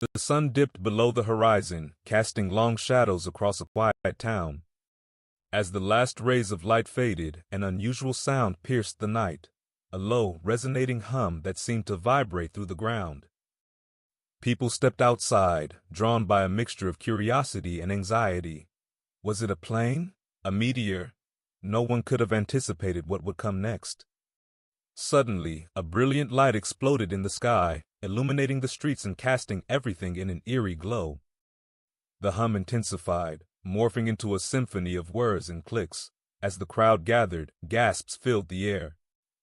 The sun dipped below the horizon, casting long shadows across a quiet town. As the last rays of light faded, an unusual sound pierced the night, a low, resonating hum that seemed to vibrate through the ground. People stepped outside, drawn by a mixture of curiosity and anxiety. Was it a plane? A meteor? No one could have anticipated what would come next. Suddenly, a brilliant light exploded in the sky, illuminating the streets and casting everything in an eerie glow. The hum intensified, morphing into a symphony of whirs and clicks. As the crowd gathered, gasps filled the air.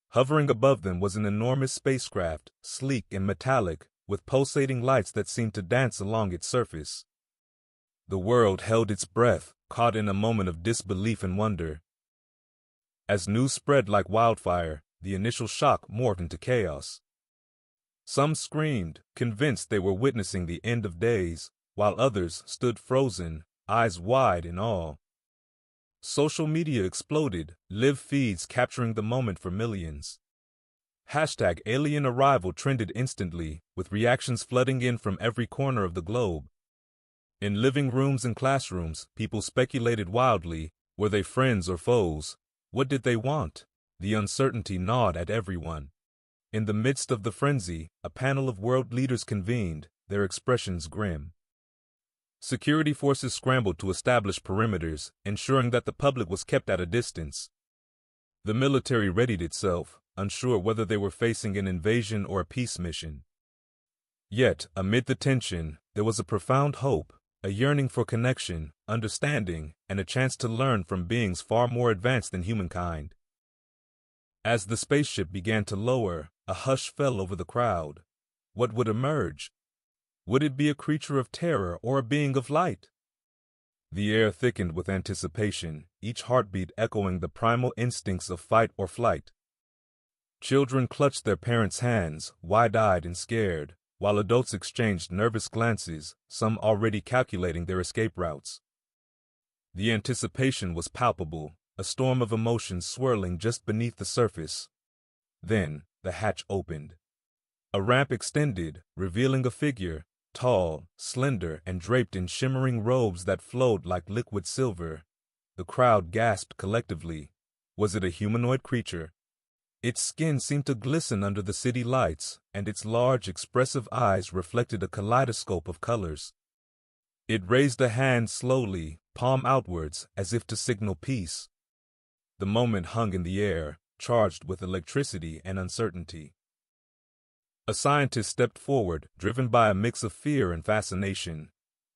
Hovering above them was an enormous spacecraft, sleek and metallic, with pulsating lights that seemed to dance along its surface. The world held its breath, caught in a moment of disbelief and wonder. As news spread like wildfire, the initial shock morphed into chaos. Some screamed, convinced they were witnessing the end of days, while others stood frozen, eyes wide in awe. Social media exploded, live feeds capturing the moment for millions. #Alien Arrival trended instantly, with reactions flooding in from every corner of the globe. In living rooms and classrooms, people speculated wildly. Were they friends or foes? What did they want? The uncertainty gnawed at everyone. In the midst of the frenzy, a panel of world leaders convened, their expressions grim. Security forces scrambled to establish perimeters, ensuring that the public was kept at a distance. The military readied itself, unsure whether they were facing an invasion or a peace mission. Yet, amid the tension, there was a profound hope, a yearning for connection, understanding, and a chance to learn from beings far more advanced than humankind. As the spaceship began to lower, a hush fell over the crowd. What would emerge? Would it be a creature of terror or a being of light? The air thickened with anticipation, each heartbeat echoing the primal instincts of fight or flight. Children clutched their parents' hands, wide-eyed and scared, while adults exchanged nervous glances, some already calculating their escape routes. The anticipation was palpable, a storm of emotions swirling just beneath the surface. Then, the hatch opened. A ramp extended, revealing a figure, tall, slender, and draped in shimmering robes that flowed like liquid silver. The crowd gasped collectively. Was it a humanoid creature? Its skin seemed to glisten under the city lights, and its large, expressive eyes reflected a kaleidoscope of colors. It raised a hand slowly, palm outwards, as if to signal peace. The moment hung in the air, charged with electricity and uncertainty. A scientist stepped forward, driven by a mix of fear and fascination.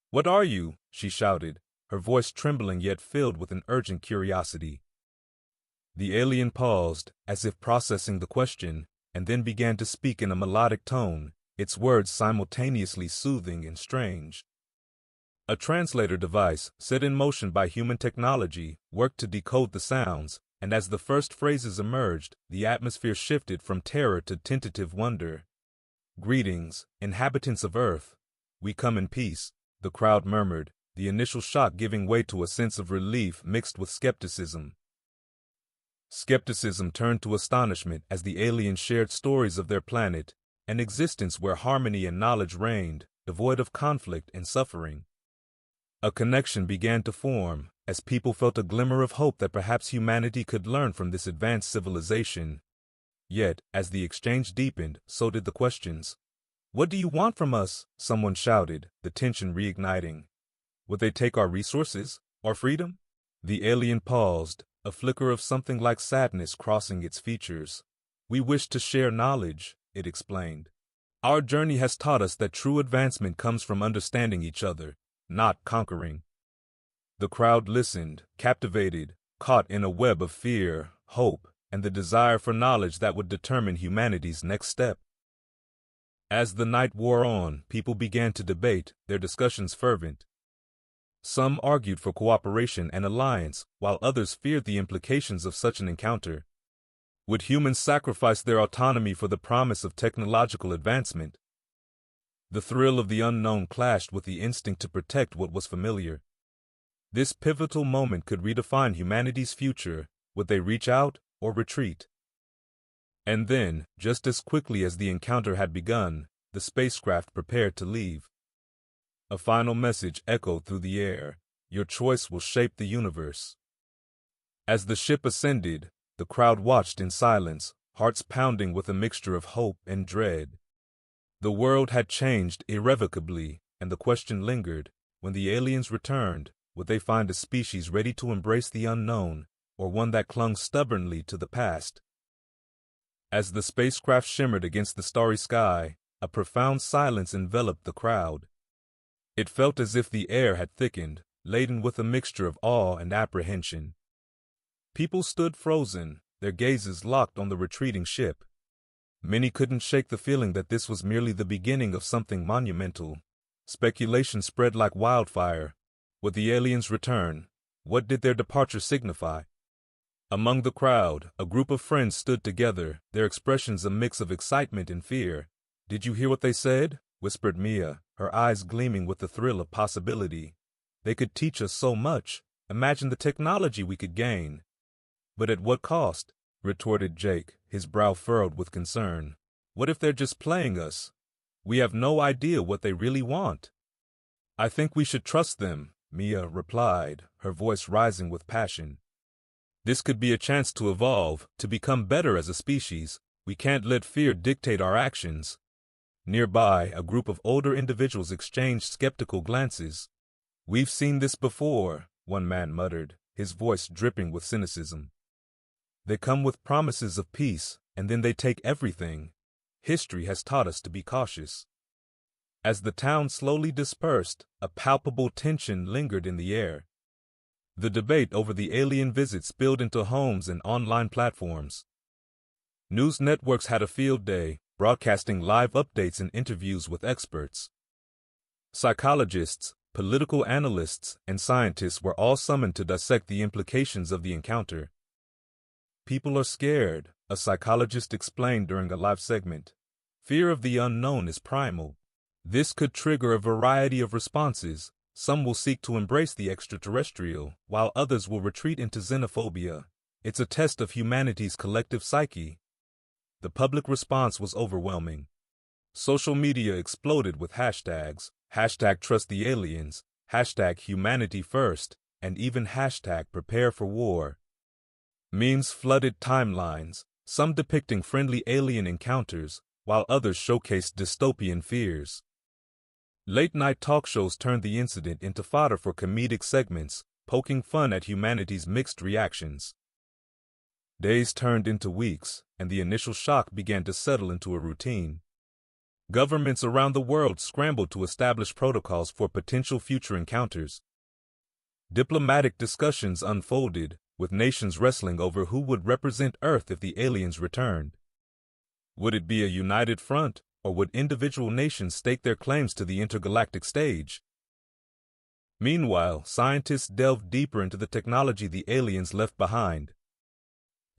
"What are you?" she shouted, her voice trembling yet filled with an urgent curiosity. The alien paused, as if processing the question, and then began to speak in a melodic tone, its words simultaneously soothing and strange. A translator device, set in motion by human technology, worked to decode the sounds, and as the first phrases emerged, the atmosphere shifted from terror to tentative wonder. "Greetings, inhabitants of Earth. We come in peace," the crowd murmured, the initial shock giving way to a sense of relief mixed with skepticism. Skepticism turned to astonishment as the aliens shared stories of their planet, an existence where harmony and knowledge reigned, devoid of conflict and suffering. A connection began to form, as people felt a glimmer of hope that perhaps humanity could learn from this advanced civilization. Yet, as the exchange deepened, so did the questions. "What do you want from us?" someone shouted, the tension reigniting. "Would they take our resources? Our freedom?" The alien paused, a flicker of something like sadness crossing its features. "We wish to share knowledge," it explained. "Our journey has taught us that true advancement comes from understanding each other, not conquering." The crowd listened, captivated, caught in a web of fear, hope, and the desire for knowledge that would determine humanity's next step. As the night wore on, people began to debate, their discussions fervent. Some argued for cooperation and alliance, while others feared the implications of such an encounter. Would humans sacrifice their autonomy for the promise of technological advancement? The thrill of the unknown clashed with the instinct to protect what was familiar. This pivotal moment could redefine humanity's future. Would they reach out or retreat? And then, just as quickly as the encounter had begun, the spacecraft prepared to leave. A final message echoed through the air. Your choice will shape the universe. As the ship ascended, the crowd watched in silence, hearts pounding with a mixture of hope and dread. The world had changed irrevocably, and the question lingered: when the aliens returned, would they find a species ready to embrace the unknown, or one that clung stubbornly to the past? As the spacecraft shimmered against the starry sky, a profound silence enveloped the crowd. It felt as if the air had thickened, laden with a mixture of awe and apprehension. People stood frozen, their gazes locked on the retreating ship. Many couldn't shake the feeling that this was merely the beginning of something monumental. Speculation spread like wildfire. Would the aliens return? What did their departure signify? Among the crowd, a group of friends stood together, their expressions a mix of excitement and fear. "Did you hear what they said?" whispered Mia, her eyes gleaming with the thrill of possibility. "They could teach us so much. Imagine the technology we could gain." "But at what cost?" retorted Jake, his brow furrowed with concern. "What if they're just playing us? We have no idea what they really want." "I think we should trust them," Mia replied, her voice rising with passion. "This could be a chance to evolve, to become better as a species. We can't let fear dictate our actions." Nearby, a group of older individuals exchanged skeptical glances. "We've seen this before," one man muttered, his voice dripping with cynicism. "They come with promises of peace, and then they take everything. History has taught us to be cautious." As the town slowly dispersed, a palpable tension lingered in the air. The debate over the alien visit spilled into homes and online platforms. News networks had a field day, broadcasting live updates and interviews with experts. Psychologists, political analysts, and scientists were all summoned to dissect the implications of the encounter. "People are scared," a psychologist explained during a live segment. "Fear of the unknown is primal. This could trigger a variety of responses. Some will seek to embrace the extraterrestrial, while others will retreat into xenophobia. It's a test of humanity's collective psyche." The public response was overwhelming. Social media exploded with hashtags, #TrustTheAliens, #HumanityFirst, and even #PrepareForWar. Memes flooded timelines, some depicting friendly alien encounters, while others showcased dystopian fears. Late-night talk shows turned the incident into fodder for comedic segments, poking fun at humanity's mixed reactions. Days turned into weeks, and the initial shock began to settle into a routine. Governments around the world scrambled to establish protocols for potential future encounters. Diplomatic discussions unfolded, with nations wrestling over who would represent Earth if the aliens returned. Would it be a united front, or would individual nations stake their claims to the intergalactic stage? Meanwhile, scientists delved deeper into the technology the aliens left behind.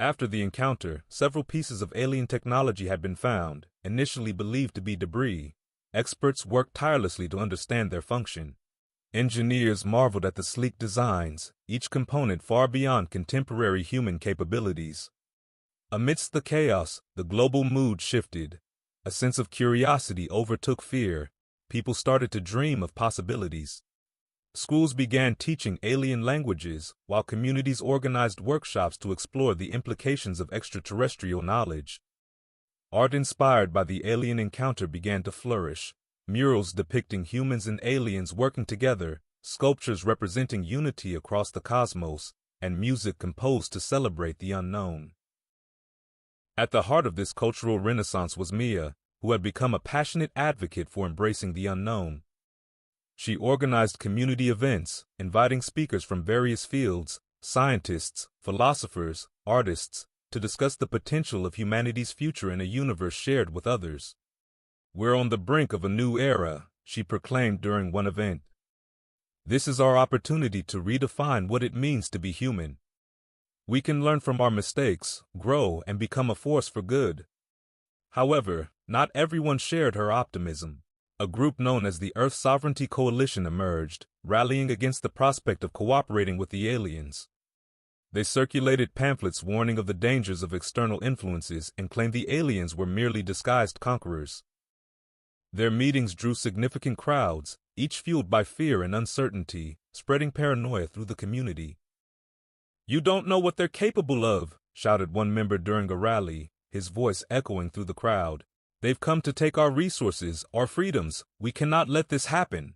After the encounter, several pieces of alien technology had been found, initially believed to be debris. Experts worked tirelessly to understand their function. Engineers marveled at the sleek designs, each component far beyond contemporary human capabilities. Amidst the chaos, the global mood shifted. A sense of curiosity overtook fear. People started to dream of possibilities. Schools began teaching alien languages, while communities organized workshops to explore the implications of extraterrestrial knowledge. Art inspired by the alien encounter began to flourish. Murals depicting humans and aliens working together, sculptures representing unity across the cosmos, and music composed to celebrate the unknown. At the heart of this cultural renaissance was Mia, who had become a passionate advocate for embracing the unknown. She organized community events, inviting speakers from various fields, scientists, philosophers, artists, to discuss the potential of humanity's future in a universe shared with others. "We're on the brink of a new era," she proclaimed during one event. "This is our opportunity to redefine what it means to be human. We can learn from our mistakes, grow, and become a force for good." However, not everyone shared her optimism. A group known as the Earth Sovereignty Coalition emerged, rallying against the prospect of cooperating with the aliens. They circulated pamphlets warning of the dangers of external influences and claimed the aliens were merely disguised conquerors. Their meetings drew significant crowds, each fueled by fear and uncertainty, spreading paranoia through the community. "You don't know what they're capable of," shouted one member during a rally, his voice echoing through the crowd. "They've come to take our resources, our freedoms. We cannot let this happen."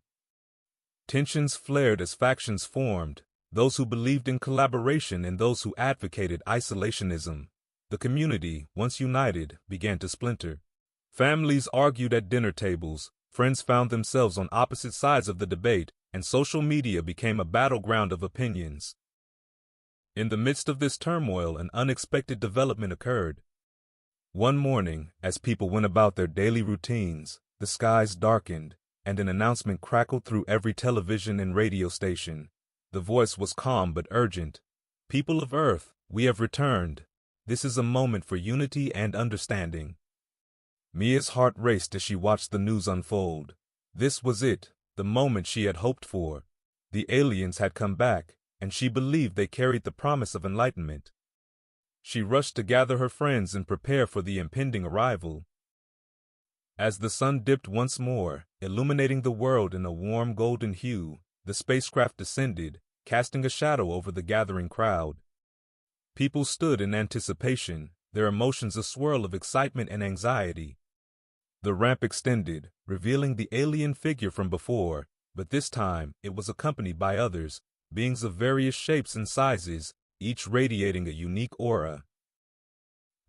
Tensions flared as factions formed, those who believed in collaboration and those who advocated isolationism. The community, once united, began to splinter. Families argued at dinner tables, friends found themselves on opposite sides of the debate, and social media became a battleground of opinions. In the midst of this turmoil, an unexpected development occurred. One morning, as people went about their daily routines, the skies darkened, and an announcement crackled through every television and radio station. The voice was calm but urgent. "People of Earth, we have returned. This is a moment for unity and understanding." Mia's heart raced as she watched the news unfold. This was it, the moment she had hoped for. The aliens had come back, and she believed they carried the promise of enlightenment. She rushed to gather her friends and prepare for the impending arrival. As the sun dipped once more, illuminating the world in a warm golden hue, the spacecraft descended, casting a shadow over the gathering crowd. People stood in anticipation, their emotions a swirl of excitement and anxiety. The ramp extended, revealing the alien figure from before, but this time it was accompanied by others, beings of various shapes and sizes, each radiating a unique aura.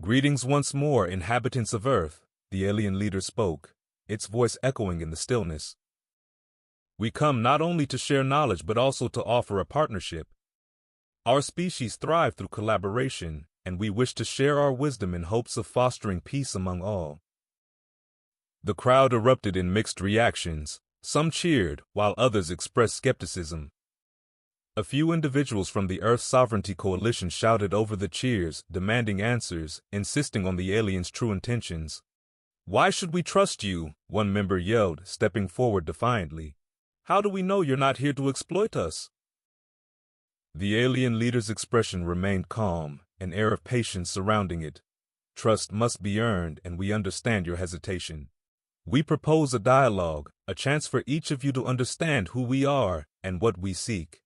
"Greetings once more, inhabitants of Earth," the alien leader spoke, its voice echoing in the stillness. "We come not only to share knowledge but also to offer a partnership. Our species thrive through collaboration, and we wish to share our wisdom in hopes of fostering peace among all." The crowd erupted in mixed reactions. Some cheered, while others expressed skepticism. A few individuals from the Earth Sovereignty Coalition shouted over the cheers, demanding answers, insisting on the aliens' true intentions. "Why should we trust you?" one member yelled, stepping forward defiantly. "How do we know you're not here to exploit us?" The alien leader's expression remained calm, an air of patience surrounding it. "Trust must be earned, and we understand your hesitation. We propose a dialogue, a chance for each of you to understand who we are and what we seek.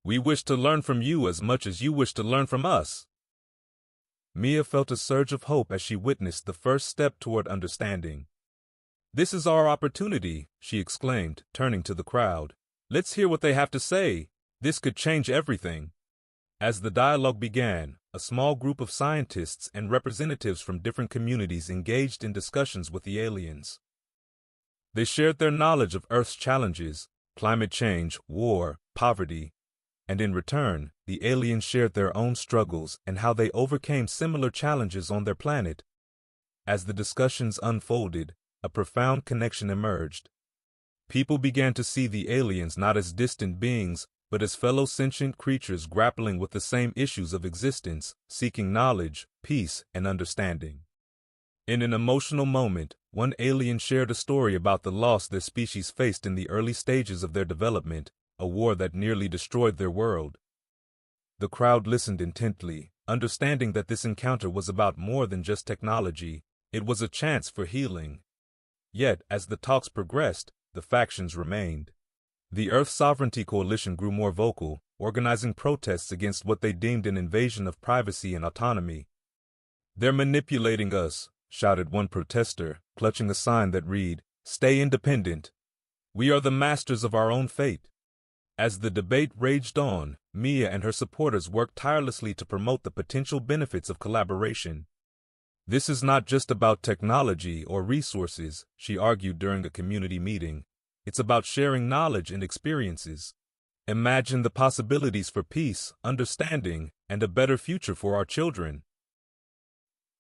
We wish to learn from you as much as you wish to learn from us." Mia felt a surge of hope as she witnessed the first step toward understanding. "This is our opportunity," she exclaimed, turning to the crowd. "Let's hear what they have to say. This could change everything." As the dialogue began, a small group of scientists and representatives from different communities engaged in discussions with the aliens. They shared their knowledge of Earth's challenges, climate change, war, poverty, and in return, the aliens shared their own struggles and how they overcame similar challenges on their planet. As the discussions unfolded, a profound connection emerged. People began to see the aliens not as distant beings, but as fellow sentient creatures grappling with the same issues of existence, seeking knowledge, peace, and understanding. In an emotional moment, one alien shared a story about the loss their species faced in the early stages of their development, a war that nearly destroyed their world. The crowd listened intently, understanding that this encounter was about more than just technology. It was a chance for healing. Yet, as the talks progressed, the factions remained. The Earth Sovereignty Coalition grew more vocal, organizing protests against what they deemed an invasion of privacy and autonomy. "They're manipulating us," shouted one protester, clutching a sign that read, "Stay independent. We are the masters of our own fate." As the debate raged on, Mia and her supporters worked tirelessly to promote the potential benefits of collaboration. "This is not just about technology or resources," she argued during a community meeting. "It's about sharing knowledge and experiences. Imagine the possibilities for peace, understanding, and a better future for our children."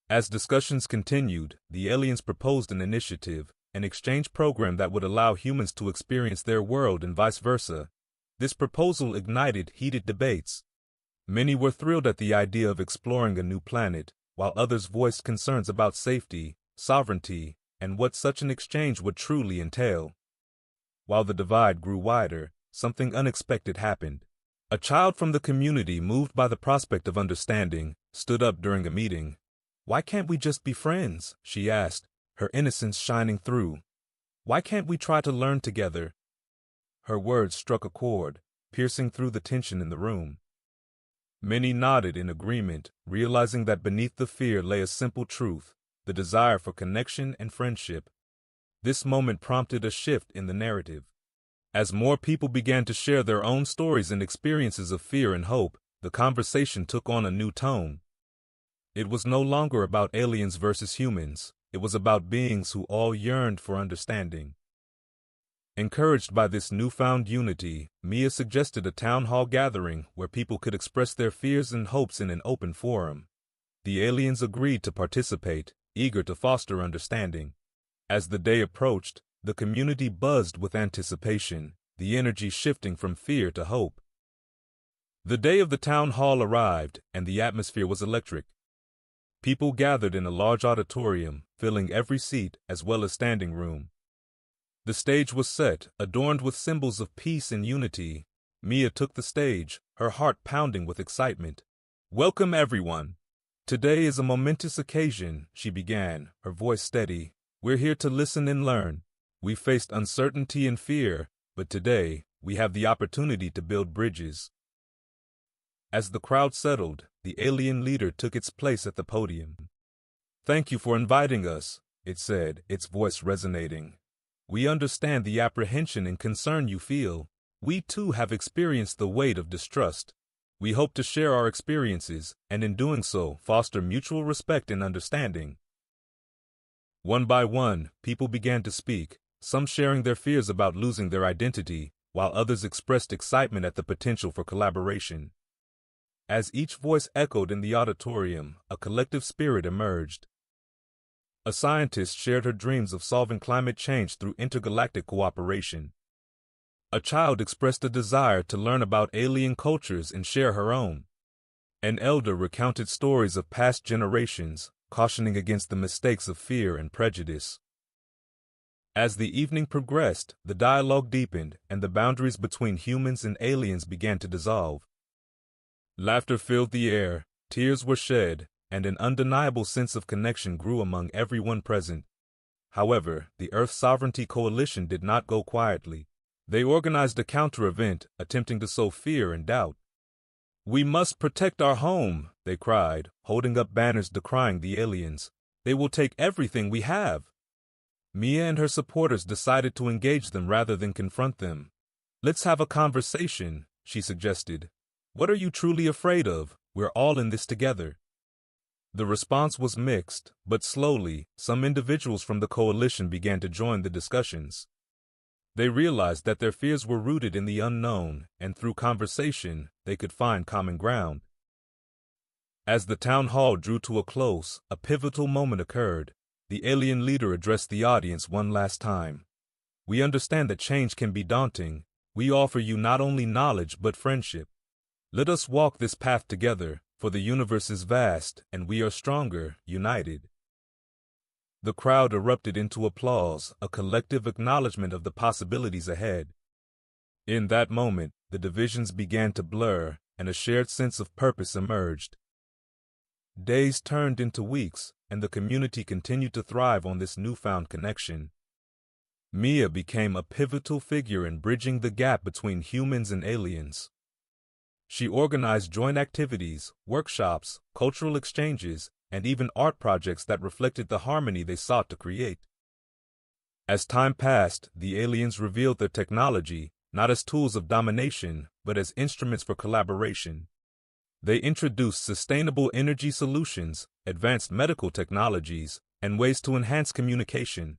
As discussions continued, the aliens proposed an initiative, an exchange program that would allow humans to experience their world and vice versa. This proposal ignited heated debates. Many were thrilled at the idea of exploring a new planet, while others voiced concerns about safety, sovereignty, and what such an exchange would truly entail. While the divide grew wider, something unexpected happened. A child from the community, moved by the prospect of understanding, stood up during a meeting. "Why can't we just be friends?" she asked, her innocence shining through. "Why can't we try to learn together, Her words struck a chord, piercing through the tension in the room. Many nodded in agreement, realizing that beneath the fear lay a simple truth, the desire for connection and friendship. This moment prompted a shift in the narrative. As more people began to share their own stories and experiences of fear and hope, the conversation took on a new tone. It was no longer about aliens versus humans. It was about beings who all yearned for understanding. Encouraged by this newfound unity, Mia suggested a town hall gathering where people could express their fears and hopes in an open forum. The aliens agreed to participate, eager to foster understanding. As the day approached, the community buzzed with anticipation, the energy shifting from fear to hope. The day of the town hall arrived, and the atmosphere was electric. People gathered in a large auditorium, filling every seat as well as standing room. The stage was set, adorned with symbols of peace and unity. Mia took the stage, her heart pounding with excitement. "Welcome, everyone. Today is a momentous occasion," she began, her voice steady. "We're here to listen and learn. We faced uncertainty and fear, but today, we have the opportunity to build bridges." As the crowd settled, the alien leader took its place at the podium. "Thank you for inviting us," it said, its voice resonating. "We understand the apprehension and concern you feel. We too have experienced the weight of distrust. We hope to share our experiences, and in doing so, foster mutual respect and understanding." One by one, people began to speak, some sharing their fears about losing their identity, while others expressed excitement at the potential for collaboration. As each voice echoed in the auditorium, a collective spirit emerged. A scientist shared her dreams of solving climate change through intergalactic cooperation. A child expressed a desire to learn about alien cultures and share her own. An elder recounted stories of past generations, cautioning against the mistakes of fear and prejudice. As the evening progressed, the dialogue deepened, and the boundaries between humans and aliens began to dissolve. Laughter filled the air, tears were shed, and an undeniable sense of connection grew among everyone present. However, the Earth Sovereignty Coalition did not go quietly. They organized a counter-event, attempting to sow fear and doubt. "We must protect our home," they cried, holding up banners decrying the aliens. "They will take everything we have." Mia and her supporters decided to engage them rather than confront them. "Let's have a conversation," she suggested. "What are you truly afraid of? We're all in this together." The response was mixed, but slowly, some individuals from the coalition began to join the discussions. They realized that their fears were rooted in the unknown, and through conversation, they could find common ground. As the town hall drew to a close, a pivotal moment occurred. The alien leader addressed the audience one last time. "We understand that change can be daunting. We offer you not only knowledge but friendship. Let us walk this path together, for the universe is vast, and we are stronger, united." The crowd erupted into applause, a collective acknowledgement of the possibilities ahead. In that moment, the divisions began to blur, and a shared sense of purpose emerged. Days turned into weeks, and the community continued to thrive on this newfound connection. Mia became a pivotal figure in bridging the gap between humans and aliens. She organized joint activities, workshops, cultural exchanges, and even art projects that reflected the harmony they sought to create. As time passed, the aliens revealed their technology, not as tools of domination, but as instruments for collaboration. They introduced sustainable energy solutions, advanced medical technologies, and ways to enhance communication.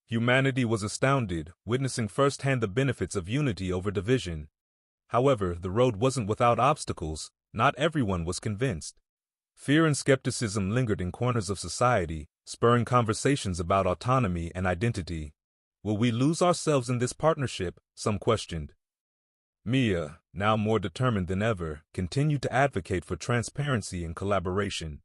Humanity was astounded, witnessing firsthand the benefits of unity over division. However, the road wasn't without obstacles. Not everyone was convinced. Fear and skepticism lingered in corners of society, spurring conversations about autonomy and identity. Will we lose ourselves in this partnership? Some questioned. Mia, now more determined than ever, continued to advocate for transparency and collaboration.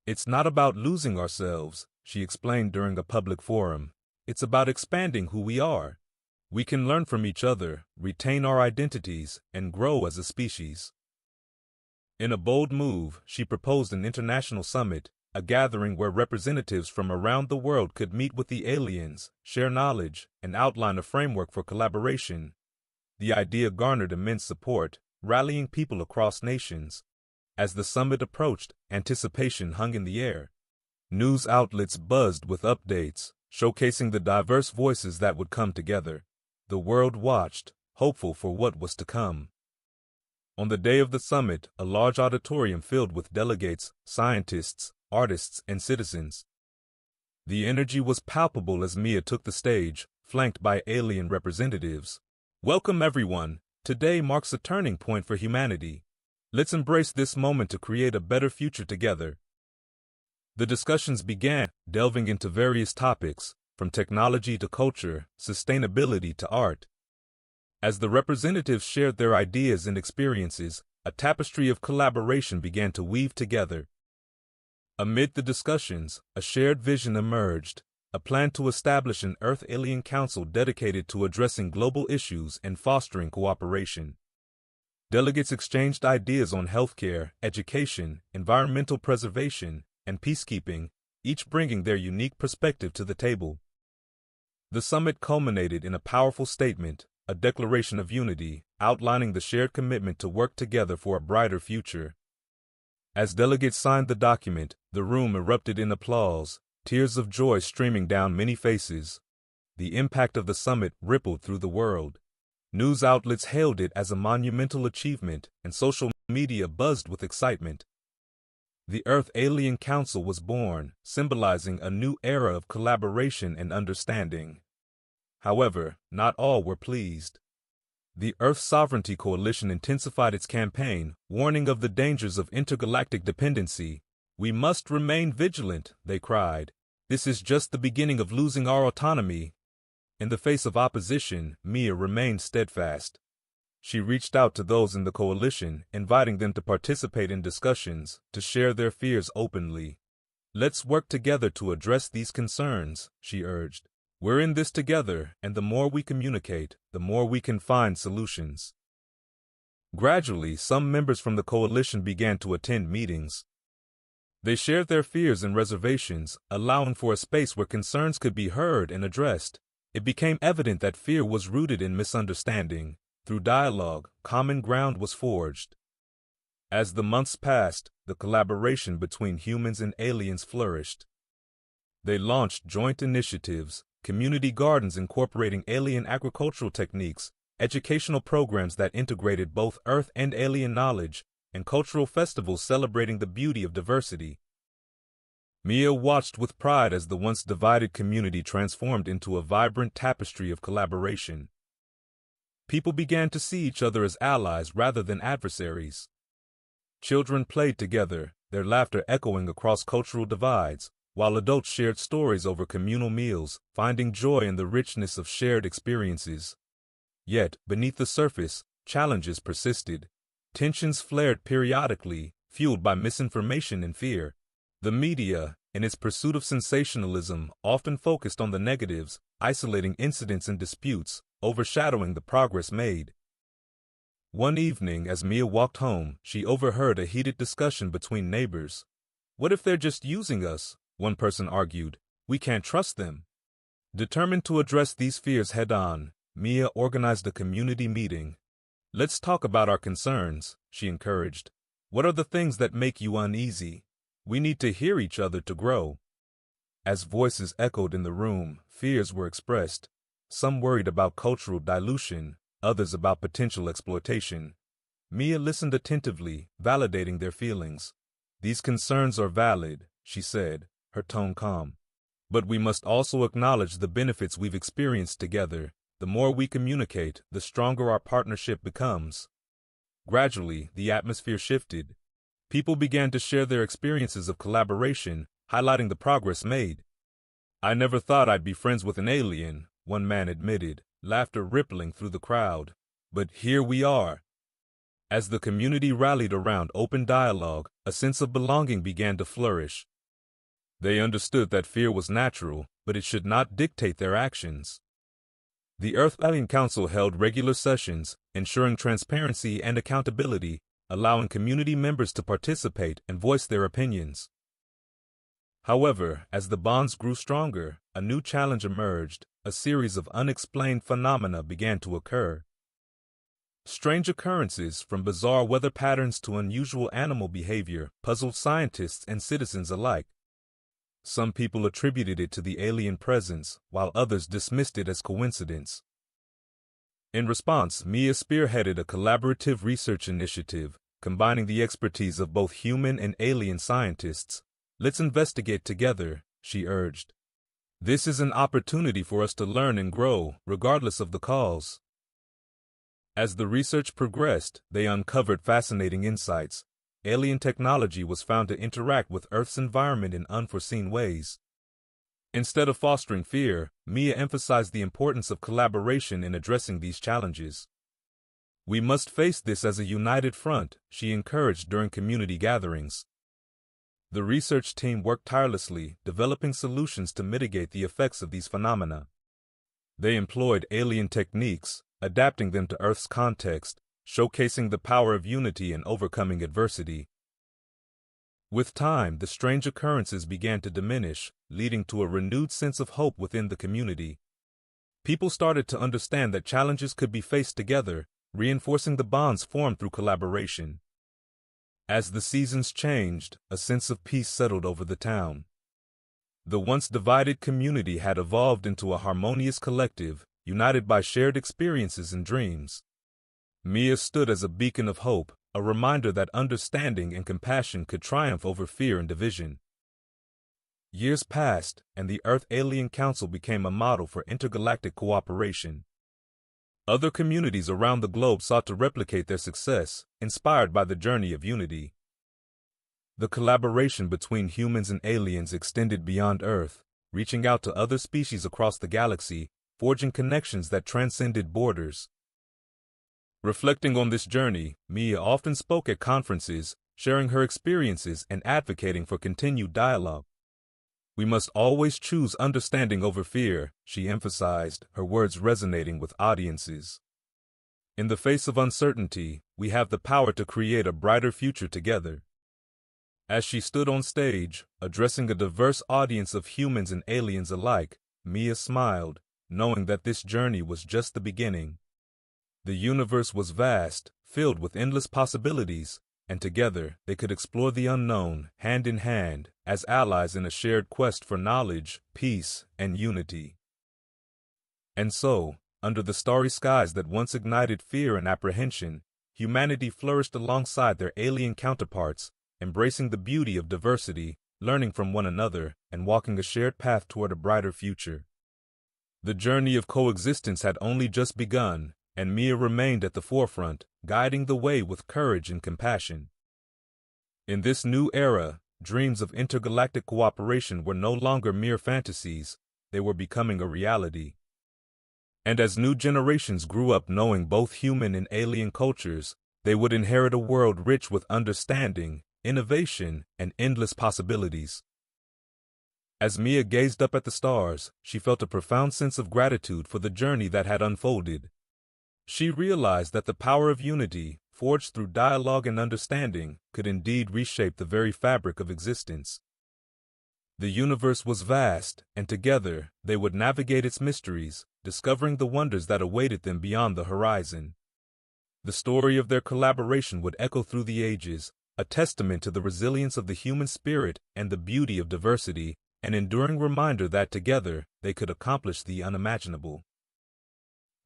"It's not about losing ourselves," she explained during a public forum. "It's about expanding who we are. We can learn from each other, retain our identities, and grow as a species." In a bold move, she proposed an international summit, a gathering where representatives from around the world could meet with the aliens, share knowledge, and outline a framework for collaboration. The idea garnered immense support, rallying people across nations. As the summit approached, anticipation hung in the air. News outlets buzzed with updates, showcasing the diverse voices that would come together. The world watched, hopeful for what was to come. On the day of the summit, a large auditorium filled with delegates, scientists, artists, and citizens. The energy was palpable as Mia took the stage, flanked by alien representatives. Welcome everyone. Today marks a turning point for humanity. Let's embrace this moment to create a better future together. The discussions began, delving into various topics, from technology to culture, sustainability to art. As the representatives shared their ideas and experiences, a tapestry of collaboration began to weave together. Amid the discussions, a shared vision emerged, a plan to establish an Earth-Alien Council dedicated to addressing global issues and fostering cooperation. Delegates exchanged ideas on healthcare, education, environmental preservation, and peacekeeping, each bringing their unique perspective to the table. The summit culminated in a powerful statement, a declaration of unity, outlining the shared commitment to work together for a brighter future. As delegates signed the document, the room erupted in applause, tears of joy streaming down many faces. The impact of the summit rippled through the world. News outlets hailed it as a monumental achievement, and social media buzzed with excitement. The Earth-Alien Council was born, symbolizing a new era of collaboration and understanding. However, not all were pleased. The Earth Sovereignty Coalition intensified its campaign, warning of the dangers of intergalactic dependency. "We must remain vigilant," they cried. "This is just the beginning of losing our autonomy." In the face of opposition, Mia remained steadfast. She reached out to those in the coalition, inviting them to participate in discussions, to share their fears openly. "Let's work together to address these concerns," she urged. "We're in this together, and the more we communicate, the more we can find solutions." Gradually, some members from the coalition began to attend meetings. They shared their fears and reservations, allowing for a space where concerns could be heard and addressed. It became evident that fear was rooted in misunderstanding. Through dialogue, common ground was forged. As the months passed, the collaboration between humans and aliens flourished. They launched joint initiatives, community gardens incorporating alien agricultural techniques, educational programs that integrated both Earth and alien knowledge, and cultural festivals celebrating the beauty of diversity. Mia watched with pride as the once divided community transformed into a vibrant tapestry of collaboration. People began to see each other as allies rather than adversaries. Children played together, their laughter echoing across cultural divides, while adults shared stories over communal meals, finding joy in the richness of shared experiences. Yet, beneath the surface, challenges persisted. Tensions flared periodically, fueled by misinformation and fear. The media, in its pursuit of sensationalism, often focused on the negatives, isolating incidents and disputes, overshadowing the progress made. One evening, as Mia walked home, she overheard a heated discussion between neighbors. "What if they're just using us?" one person argued. "We can't trust them." Determined to address these fears head-on, Mia organized a community meeting. "Let's talk about our concerns," she encouraged. "What are the things that make you uneasy? We need to hear each other to grow." As voices echoed in the room, fears were expressed. Some worried about cultural dilution, others about potential exploitation. Mia listened attentively, validating their feelings. "These concerns are valid," she said, her tone calm. "But we must also acknowledge the benefits we've experienced together. The more we communicate, the stronger our partnership becomes." Gradually, the atmosphere shifted. People began to share their experiences of collaboration, highlighting the progress made. "I never thought I'd be friends with an alien," one man admitted, laughter rippling through the crowd. "But here we are." As the community rallied around open dialogue, a sense of belonging began to flourish. They understood that fear was natural, but it should not dictate their actions. The Earth-Alien Council held regular sessions, ensuring transparency and accountability, allowing community members to participate and voice their opinions. However, as the bonds grew stronger, a new challenge emerged. A series of unexplained phenomena began to occur. Strange occurrences, from bizarre weather patterns to unusual animal behavior, puzzled scientists and citizens alike. Some people attributed it to the alien presence, while others dismissed it as coincidence. In response, Mia spearheaded a collaborative research initiative, combining the expertise of both human and alien scientists. "Let's investigate together," she urged. "This is an opportunity for us to learn and grow, regardless of the cause." As the research progressed, they uncovered fascinating insights. Alien technology was found to interact with Earth's environment in unforeseen ways. Instead of fostering fear, Mia emphasized the importance of collaboration in addressing these challenges. "We must face this as a united front," she encouraged during community gatherings. The research team worked tirelessly, developing solutions to mitigate the effects of these phenomena. They employed alien techniques, adapting them to Earth's context, showcasing the power of unity in overcoming adversity. With time, the strange occurrences began to diminish, leading to a renewed sense of hope within the community. People started to understand that challenges could be faced together, reinforcing the bonds formed through collaboration. As the seasons changed, a sense of peace settled over the town. The once divided community had evolved into a harmonious collective, united by shared experiences and dreams. Mia stood as a beacon of hope, a reminder that understanding and compassion could triumph over fear and division. Years passed, and the Earth Alien Council became a model for intergalactic cooperation. Other communities around the globe sought to replicate their success, inspired by the journey of unity. The collaboration between humans and aliens extended beyond Earth, reaching out to other species across the galaxy, forging connections that transcended borders. Reflecting on this journey, Mia often spoke at conferences, sharing her experiences and advocating for continued dialogue. "We must always choose understanding over fear," she emphasized, her words resonating with audiences. "In the face of uncertainty, we have the power to create a brighter future together." As she stood on stage, addressing a diverse audience of humans and aliens alike, Mia smiled, knowing that this journey was just the beginning. The universe was vast, filled with endless possibilities, and together they could explore the unknown, hand in hand, as allies in a shared quest for knowledge, peace, and unity. And so, under the starry skies that once ignited fear and apprehension, humanity flourished alongside their alien counterparts, embracing the beauty of diversity, learning from one another, and walking a shared path toward a brighter future. The journey of coexistence had only just begun, and Mia remained at the forefront, guiding the way with courage and compassion. In this new era, dreams of intergalactic cooperation were no longer mere fantasies, they were becoming a reality. And as new generations grew up knowing both human and alien cultures, they would inherit a world rich with understanding, innovation, and endless possibilities. As Mia gazed up at the stars, she felt a profound sense of gratitude for the journey that had unfolded. She realized that the power of unity, forged through dialogue and understanding, could indeed reshape the very fabric of existence. The universe was vast, and together they would navigate its mysteries, discovering the wonders that awaited them beyond the horizon. The story of their collaboration would echo through the ages, a testament to the resilience of the human spirit and the beauty of diversity, an enduring reminder that together they could accomplish the unimaginable.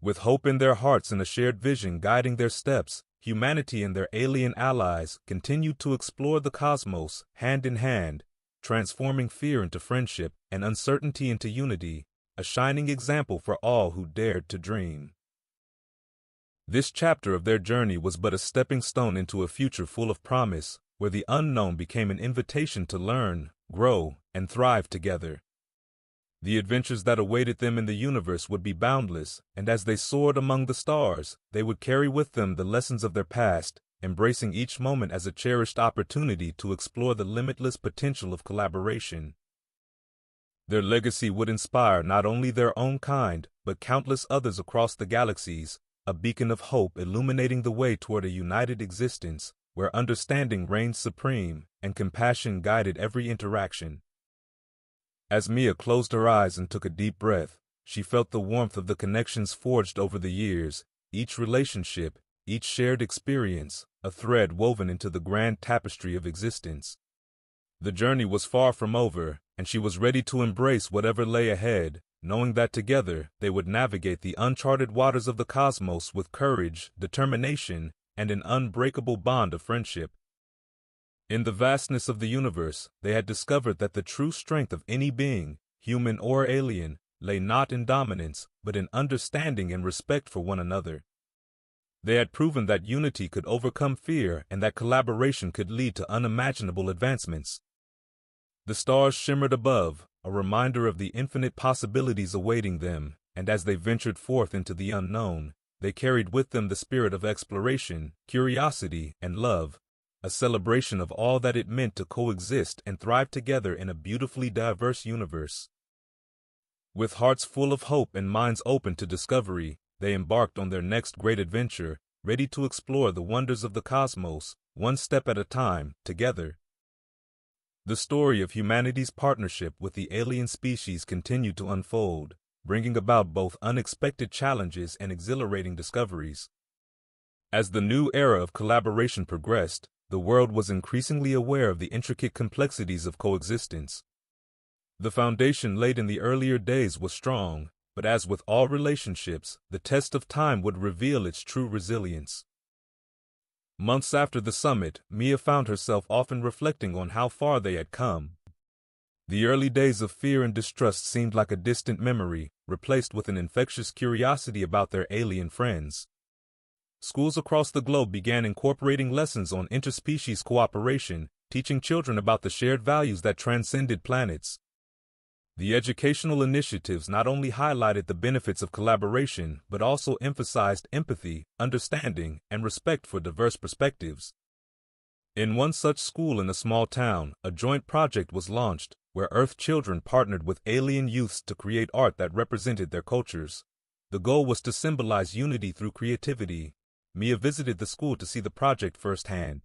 With hope in their hearts and a shared vision guiding their steps, humanity and their alien allies continued to explore the cosmos, hand in hand, transforming fear into friendship and uncertainty into unity, a shining example for all who dared to dream. This chapter of their journey was but a stepping stone into a future full of promise, where the unknown became an invitation to learn, grow, and thrive together. The adventures that awaited them in the universe would be boundless, and as they soared among the stars, they would carry with them the lessons of their past, embracing each moment as a cherished opportunity to explore the limitless potential of collaboration. Their legacy would inspire not only their own kind, but countless others across the galaxies, a beacon of hope illuminating the way toward a united existence, where understanding reigned supreme and compassion guided every interaction. As Mia closed her eyes and took a deep breath, she felt the warmth of the connections forged over the years, each relationship, each shared experience, a thread woven into the grand tapestry of existence. The journey was far from over, and she was ready to embrace whatever lay ahead, knowing that together they would navigate the uncharted waters of the cosmos with courage, determination, and an unbreakable bond of friendship. In the vastness of the universe, they had discovered that the true strength of any being, human or alien, lay not in dominance, but in understanding and respect for one another. They had proven that unity could overcome fear and that collaboration could lead to unimaginable advancements. The stars shimmered above, a reminder of the infinite possibilities awaiting them, and as they ventured forth into the unknown, they carried with them the spirit of exploration, curiosity, and love, a celebration of all that it meant to coexist and thrive together in a beautifully diverse universe. With hearts full of hope and minds open to discovery, they embarked on their next great adventure, ready to explore the wonders of the cosmos, one step at a time, together. The story of humanity's partnership with the alien species continued to unfold, bringing about both unexpected challenges and exhilarating discoveries. As the new era of collaboration progressed, the world was increasingly aware of the intricate complexities of coexistence. The foundation laid in the earlier days was strong, but as with all relationships, the test of time would reveal its true resilience. Months after the summit, Mia found herself often reflecting on how far they had come. The early days of fear and distrust seemed like a distant memory, replaced with an infectious curiosity about their alien friends. Schools across the globe began incorporating lessons on interspecies cooperation, teaching children about the shared values that transcended planets. The educational initiatives not only highlighted the benefits of collaboration, but also emphasized empathy, understanding, and respect for diverse perspectives. In one such school in a small town, a joint project was launched, where Earth children partnered with alien youths to create art that represented their cultures. The goal was to symbolize unity through creativity. Mia visited the school to see the project firsthand.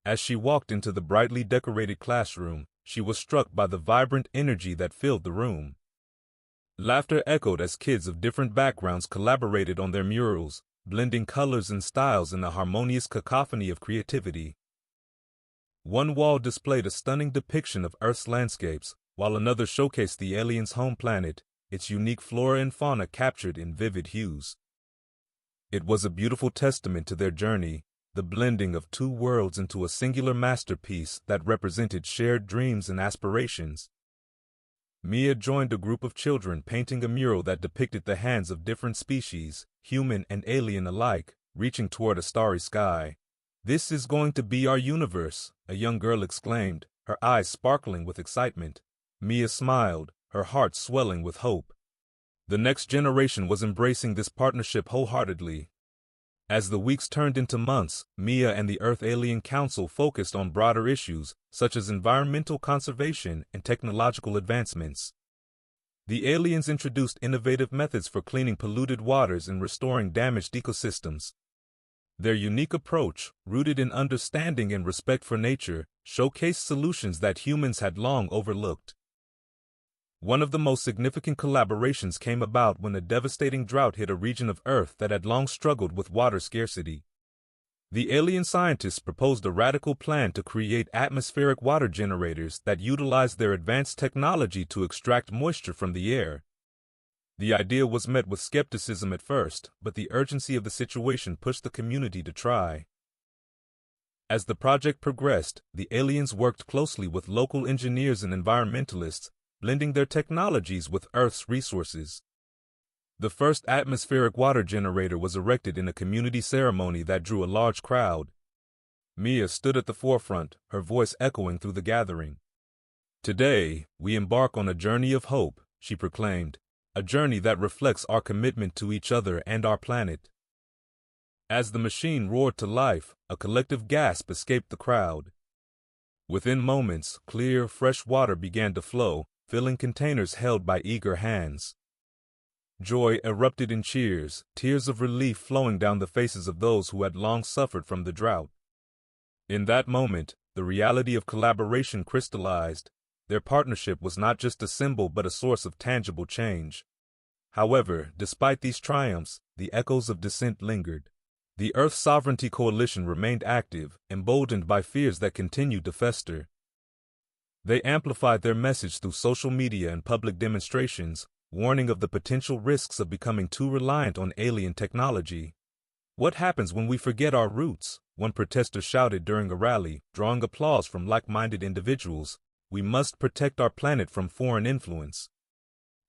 As she walked into the brightly decorated classroom, she was struck by the vibrant energy that filled the room. Laughter echoed as kids of different backgrounds collaborated on their murals, blending colors and styles in a harmonious cacophony of creativity. One wall displayed a stunning depiction of Earth's landscapes, while another showcased the aliens' home planet, its unique flora and fauna captured in vivid hues. It was a beautiful testament to their journey, the blending of two worlds into a singular masterpiece that represented shared dreams and aspirations. Mia joined a group of children painting a mural that depicted the hands of different species, human and alien alike, reaching toward a starry sky. "This is going to be our universe," a young girl exclaimed, her eyes sparkling with excitement. Mia smiled, her heart swelling with hope. The next generation was embracing this partnership wholeheartedly. As the weeks turned into months, Mia and the Earth Alien Council focused on broader issues, such as environmental conservation and technological advancements. The aliens introduced innovative methods for cleaning polluted waters and restoring damaged ecosystems. Their unique approach, rooted in understanding and respect for nature, showcased solutions that humans had long overlooked. One of the most significant collaborations came about when a devastating drought hit a region of Earth that had long struggled with water scarcity. The alien scientists proposed a radical plan to create atmospheric water generators that utilized their advanced technology to extract moisture from the air. The idea was met with skepticism at first, but the urgency of the situation pushed the community to try. As the project progressed, the aliens worked closely with local engineers and environmentalists, blending their technologies with Earth's resources. The first atmospheric water generator was erected in a community ceremony that drew a large crowd. Mia stood at the forefront, her voice echoing through the gathering. "Today, we embark on a journey of hope," she proclaimed, "a journey that reflects our commitment to each other and our planet." As the machine roared to life, a collective gasp escaped the crowd. Within moments, clear, fresh water began to flow, filling containers held by eager hands. Joy erupted in cheers, tears of relief flowing down the faces of those who had long suffered from the drought. In that moment, the reality of collaboration crystallized. Their partnership was not just a symbol but a source of tangible change. However, despite these triumphs, the echoes of dissent lingered. The Earth Sovereignty Coalition remained active, emboldened by fears that continued to fester. They amplified their message through social media and public demonstrations, warning of the potential risks of becoming too reliant on alien technology. "What happens when we forget our roots?" one protester shouted during a rally, drawing applause from like-minded individuals. "We must protect our planet from foreign influence."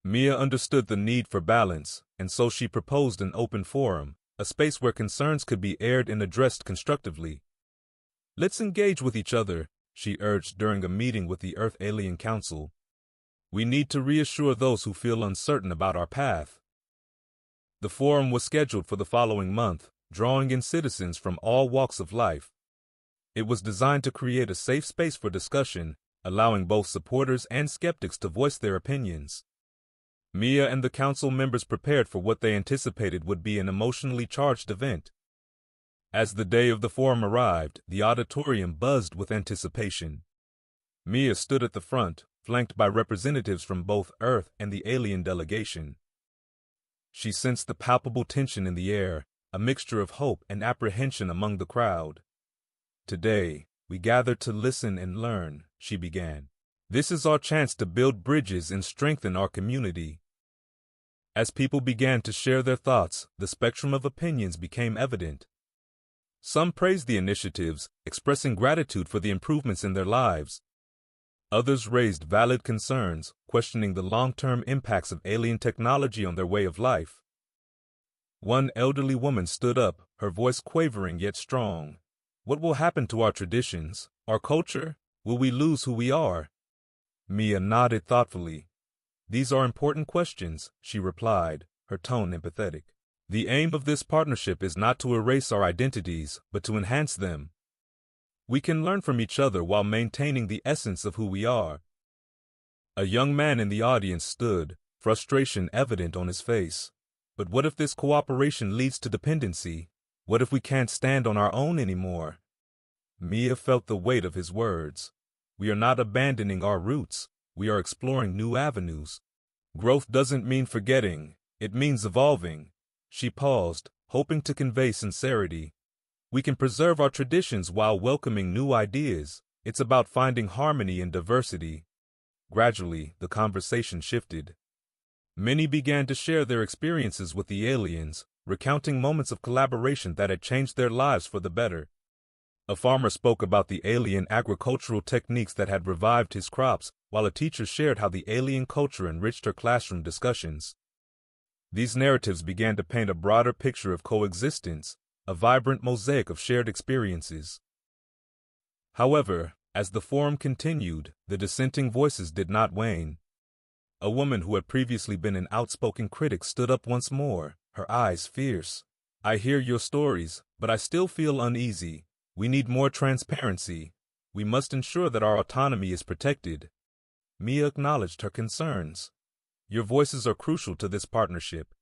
Mia understood the need for balance, and so she proposed an open forum, a space where concerns could be aired and addressed constructively. "Let's engage with each other," she urged during a meeting with the Earth Alien Council. "We need to reassure those who feel uncertain about our path." The forum was scheduled for the following month, drawing in citizens from all walks of life. It was designed to create a safe space for discussion, allowing both supporters and skeptics to voice their opinions. Mia and the council members prepared for what they anticipated would be an emotionally charged event. As the day of the forum arrived, the auditorium buzzed with anticipation. Mia stood at the front, flanked by representatives from both Earth and the alien delegation. She sensed the palpable tension in the air, a mixture of hope and apprehension among the crowd. "Today, we gather to listen and learn," she began. "This is our chance to build bridges and strengthen our community." As people began to share their thoughts, the spectrum of opinions became evident. Some praised the initiatives, expressing gratitude for the improvements in their lives. Others raised valid concerns, questioning the long-term impacts of alien technology on their way of life. One elderly woman stood up, her voice quavering yet strong. "What will happen to our traditions, our culture? Will we lose who we are?" Mia nodded thoughtfully. "These are important questions," she replied, her tone empathetic. "The aim of this partnership is not to erase our identities, but to enhance them. We can learn from each other while maintaining the essence of who we are." A young man in the audience stood, frustration evident on his face. "But what if this cooperation leads to dependency? What if we can't stand on our own anymore?" Mia felt the weight of his words. "We are not abandoning our roots. We are exploring new avenues. Growth doesn't mean forgetting, it means evolving." She paused, hoping to convey sincerity. "We can preserve our traditions while welcoming new ideas. It's about finding harmony in diversity." Gradually, the conversation shifted. Many began to share their experiences with the aliens, recounting moments of collaboration that had changed their lives for the better. A farmer spoke about the alien agricultural techniques that had revived his crops, while a teacher shared how the alien culture enriched her classroom discussions. These narratives began to paint a broader picture of coexistence, a vibrant mosaic of shared experiences. However, as the forum continued, the dissenting voices did not wane. A woman who had previously been an outspoken critic stood up once more, her eyes fierce. "I hear your stories, but I still feel uneasy. We need more transparency. We must ensure that our autonomy is protected." Mia acknowledged her concerns. "Your voices are crucial to this partnership.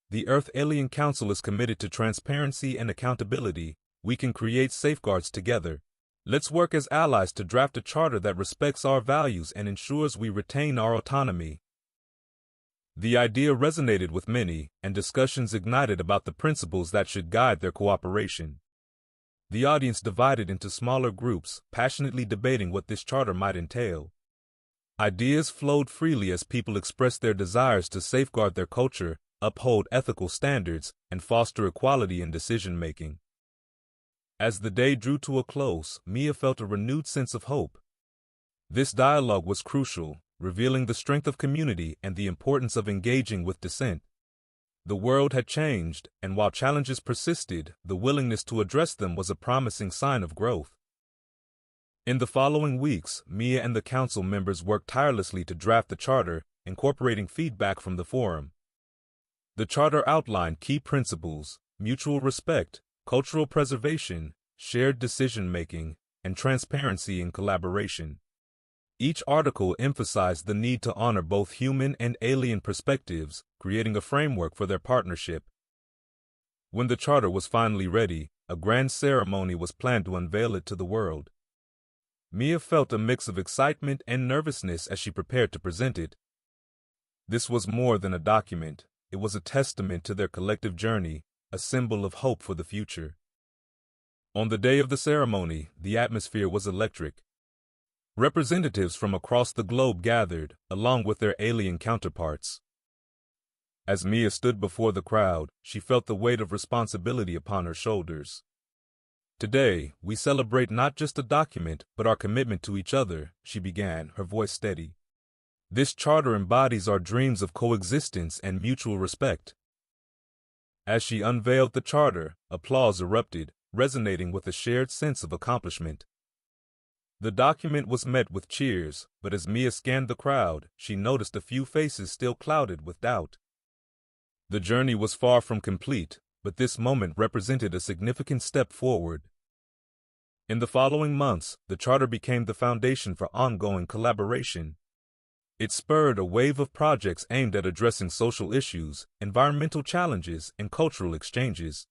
The Earth Alien Council is committed to transparency and accountability. We can create safeguards together. Let's work as allies to draft a charter that respects our values and ensures we retain our autonomy." The idea resonated with many, and discussions ignited about the principles that should guide their cooperation. The audience divided into smaller groups, passionately debating what this charter might entail. Ideas flowed freely as people expressed their desires to safeguard their culture, uphold ethical standards, and foster equality in decision-making. As the day drew to a close, Mia felt a renewed sense of hope. This dialogue was crucial, revealing the strength of community and the importance of engaging with dissent. The world had changed, and while challenges persisted, the willingness to address them was a promising sign of growth. In the following weeks, Mia and the council members worked tirelessly to draft the charter, incorporating feedback from the forum. The charter outlined key principles: mutual respect, cultural preservation, shared decision-making, and transparency in collaboration. Each article emphasized the need to honor both human and alien perspectives, creating a framework for their partnership. When the charter was finally ready, a grand ceremony was planned to unveil it to the world. Mia felt a mix of excitement and nervousness as she prepared to present it. This was more than a document. It was a testament to their collective journey, a symbol of hope for the future. On the day of the ceremony, the atmosphere was electric. Representatives from across the globe gathered, along with their alien counterparts. As Mia stood before the crowd, she felt the weight of responsibility upon her shoulders. Today, we celebrate not just a document, but our commitment to each other, she began, her voice steady. This charter embodies our dreams of coexistence and mutual respect. As she unveiled the charter, applause erupted, resonating with a shared sense of accomplishment. The document was met with cheers, but as Mia scanned the crowd, she noticed a few faces still clouded with doubt. The journey was far from complete, but this moment represented a significant step forward. In the following months, the charter became the foundation for ongoing collaboration. It spurred a wave of projects aimed at addressing social issues, environmental challenges, and cultural exchanges.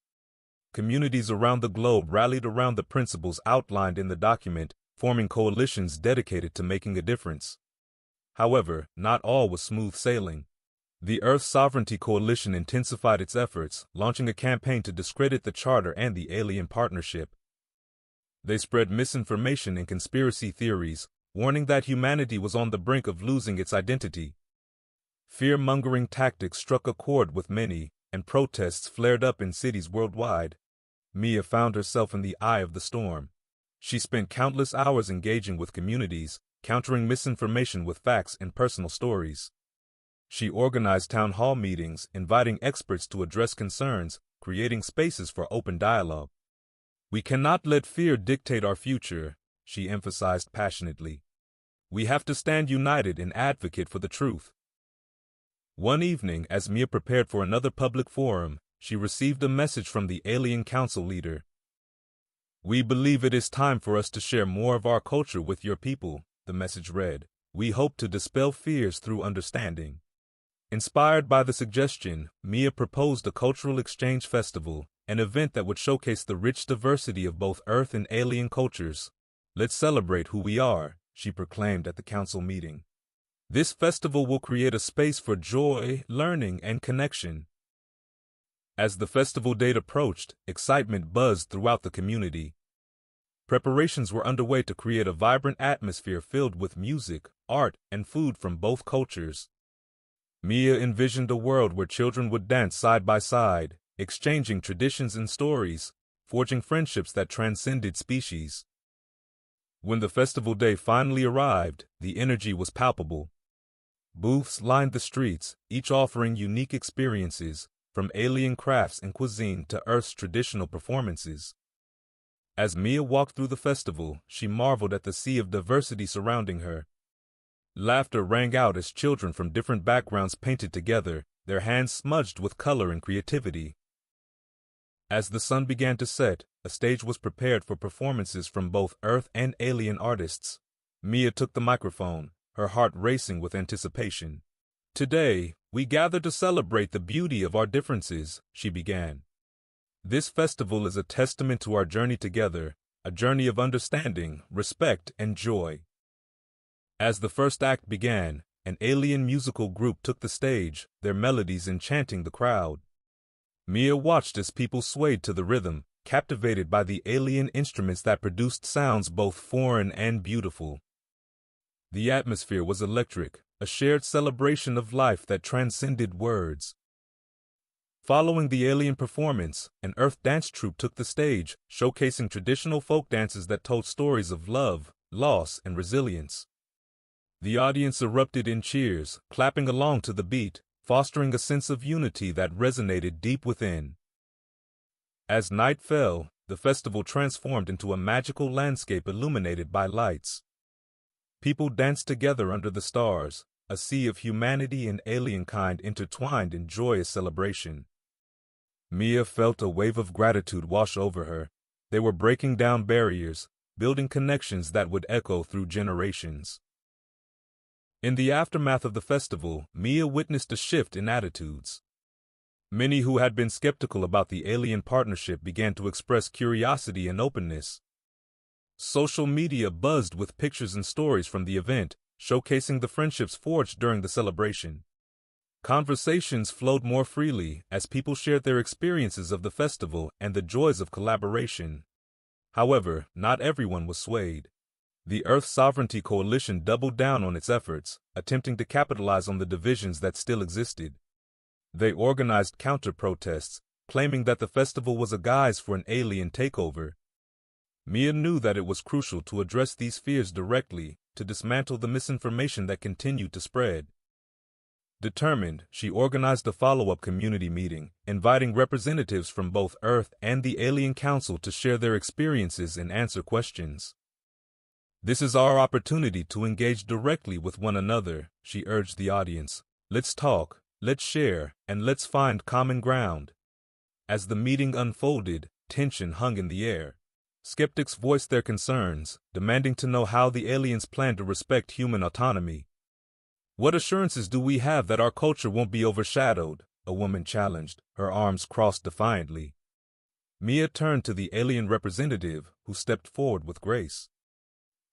Communities around the globe rallied around the principles outlined in the document, forming coalitions dedicated to making a difference. However, not all was smooth sailing. The Earth Sovereignty Coalition intensified its efforts, launching a campaign to discredit the Charter and the Alien Partnership. They spread misinformation and conspiracy theories, warning that humanity was on the brink of losing its identity. Fear-mongering tactics struck a chord with many, and protests flared up in cities worldwide. Mia found herself in the eye of the storm. She spent countless hours engaging with communities, countering misinformation with facts and personal stories. She organized town hall meetings, inviting experts to address concerns, creating spaces for open dialogue. We cannot let fear dictate our future, she emphasized passionately. We have to stand united and advocate for the truth. One evening, as Mia prepared for another public forum, she received a message from the Alien Council leader. We believe it is time for us to share more of our culture with your people, the message read. We hope to dispel fears through understanding. Inspired by the suggestion, Mia proposed a cultural exchange festival, an event that would showcase the rich diversity of both Earth and alien cultures. Let's celebrate who we are, she proclaimed at the council meeting. This festival will create a space for joy, learning, and connection. As the festival date approached, excitement buzzed throughout the community. Preparations were underway to create a vibrant atmosphere filled with music, art, and food from both cultures. Mia envisioned a world where children would dance side by side, exchanging traditions and stories, forging friendships that transcended species. When the festival day finally arrived, the energy was palpable. Booths lined the streets, each offering unique experiences, from alien crafts and cuisine to Earth's traditional performances. As Mia walked through the festival, she marveled at the sea of diversity surrounding her. Laughter rang out as children from different backgrounds painted together, their hands smudged with color and creativity. As the sun began to set, a stage was prepared for performances from both Earth and alien artists. Mia took the microphone, her heart racing with anticipation. Today, we gather to celebrate the beauty of our differences, she began. This festival is a testament to our journey together, a journey of understanding, respect, and joy. As the first act began, an alien musical group took the stage, their melodies enchanting the crowd. Mia watched as people swayed to the rhythm, captivated by the alien instruments that produced sounds both foreign and beautiful. The atmosphere was electric, a shared celebration of life that transcended words. Following the alien performance, an Earth dance troupe took the stage, showcasing traditional folk dances that told stories of love, loss, and resilience. The audience erupted in cheers, clapping along to the beat, fostering a sense of unity that resonated deep within. As night fell, the festival transformed into a magical landscape illuminated by lights. People danced together under the stars, a sea of humanity and alien kind intertwined in joyous celebration. Mia felt a wave of gratitude wash over her. They were breaking down barriers, building connections that would echo through generations. In the aftermath of the festival, Mia witnessed a shift in attitudes. Many who had been skeptical about the alien partnership began to express curiosity and openness. Social media buzzed with pictures and stories from the event, showcasing the friendships forged during the celebration. Conversations flowed more freely as people shared their experiences of the festival and the joys of collaboration. However, not everyone was swayed. The Earth Sovereignty Coalition doubled down on its efforts, attempting to capitalize on the divisions that still existed. They organized counter-protests, claiming that the festival was a guise for an alien takeover. Mia knew that it was crucial to address these fears directly, to dismantle the misinformation that continued to spread. Determined, she organized a follow-up community meeting, inviting representatives from both Earth and the Alien Council to share their experiences and answer questions. "This is our opportunity to engage directly with one another," she urged the audience. "Let's talk, let's share, and let's find common ground." As the meeting unfolded, tension hung in the air. Skeptics voiced their concerns, demanding to know how the aliens plan to respect human autonomy. "What assurances do we have that our culture won't be overshadowed?" a woman challenged, her arms crossed defiantly. Mia turned to the alien representative, who stepped forward with grace.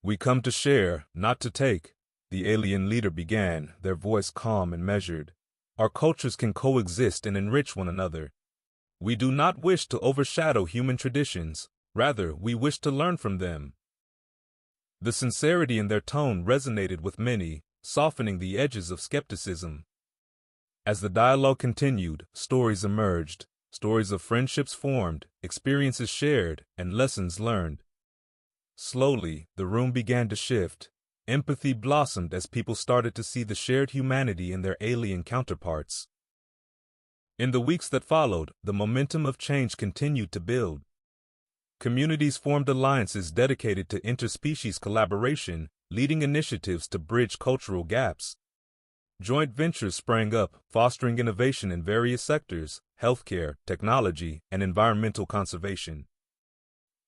"We come to share, not to take," the alien leader began, their voice calm and measured. "Our cultures can coexist and enrich one another. We do not wish to overshadow human traditions, rather we wish to learn from them." The sincerity in their tone resonated with many, softening the edges of skepticism. As the dialogue continued, stories emerged, stories of friendships formed, experiences shared, and lessons learned. Slowly, the room began to shift. Empathy blossomed as people started to see the shared humanity in their alien counterparts. In the weeks that followed, the momentum of change continued to build. Communities formed alliances dedicated to interspecies collaboration, leading initiatives to bridge cultural gaps. Joint ventures sprang up, fostering innovation in various sectors: healthcare, technology, and environmental conservation.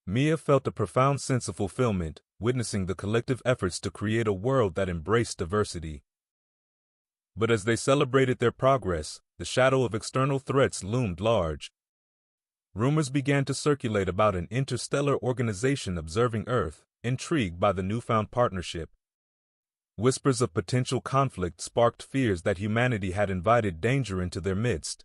Mia felt a profound sense of fulfillment, witnessing the collective efforts to create a world that embraced diversity. But as they celebrated their progress, the shadow of external threats loomed large. Rumors began to circulate about an interstellar organization observing Earth, intrigued by the newfound partnership. Whispers of potential conflict sparked fears that humanity had invited danger into their midst.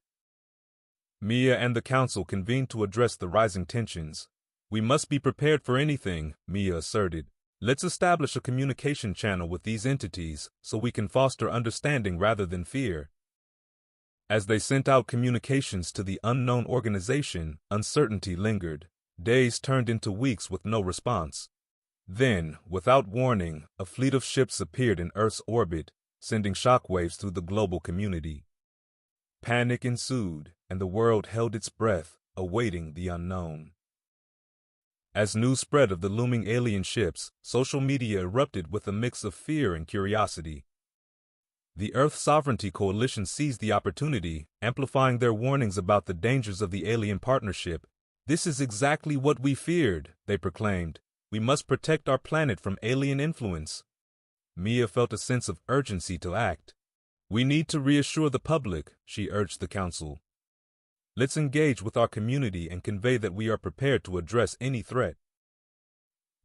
Mia and the council convened to address the rising tensions. "We must be prepared for anything," Mia asserted. "Let's establish a communication channel with these entities so we can foster understanding rather than fear." As they sent out communications to the unknown organization, uncertainty lingered. Days turned into weeks with no response. Then, without warning, a fleet of ships appeared in Earth's orbit, sending shockwaves through the global community. Panic ensued, and the world held its breath, awaiting the unknown. As news spread of the looming alien ships, social media erupted with a mix of fear and curiosity. The Earth Sovereignty Coalition seized the opportunity, amplifying their warnings about the dangers of the alien partnership. "This is exactly what we feared," they proclaimed. "We must protect our planet from alien influence." Mia felt a sense of urgency to act. "We need to reassure the public," she urged the council. "Let's engage with our community and convey that we are prepared to address any threat."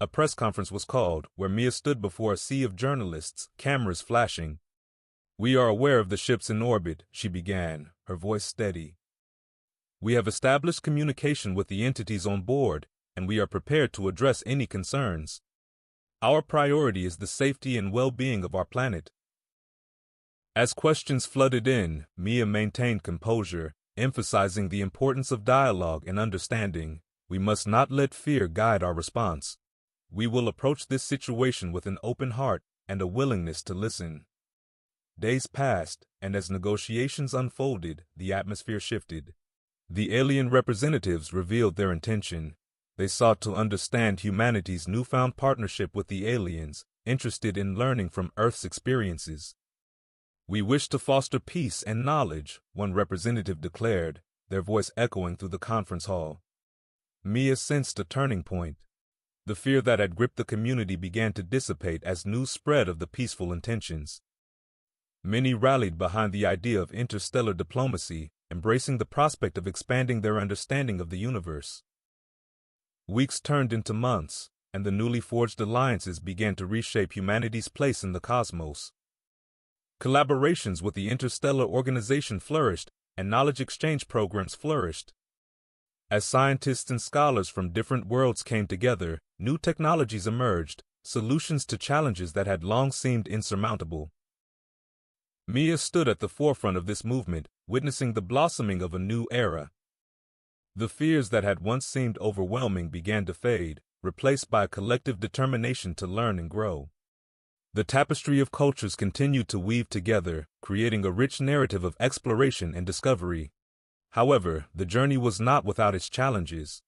A press conference was called, where Mia stood before a sea of journalists, cameras flashing. "We are aware of the ships in orbit," she began, her voice steady. "We have established communication with the entities on board, and we are prepared to address any concerns. Our priority is the safety and well-being of our planet." As questions flooded in, Mia maintained composure, emphasizing the importance of dialogue and understanding. "We must not let fear guide our response. We will approach this situation with an open heart and a willingness to listen." Days passed, and as negotiations unfolded, the atmosphere shifted. The alien representatives revealed their intention. They sought to understand humanity's newfound partnership with the aliens, interested in learning from Earth's experiences. "We wish to foster peace and knowledge," one representative declared, their voice echoing through the conference hall. Mia sensed a turning point. The fear that had gripped the community began to dissipate as news spread of the peaceful intentions. Many rallied behind the idea of interstellar diplomacy, embracing the prospect of expanding their understanding of the universe. Weeks turned into months, and the newly forged alliances began to reshape humanity's place in the cosmos. Collaborations with the Interstellar Organization flourished, and knowledge exchange programs flourished. As scientists and scholars from different worlds came together, new technologies emerged, solutions to challenges that had long seemed insurmountable. Mia stood at the forefront of this movement, witnessing the blossoming of a new era. The fears that had once seemed overwhelming began to fade, replaced by a collective determination to learn and grow. The tapestry of cultures continued to weave together, creating a rich narrative of exploration and discovery. However, the journey was not without its challenges.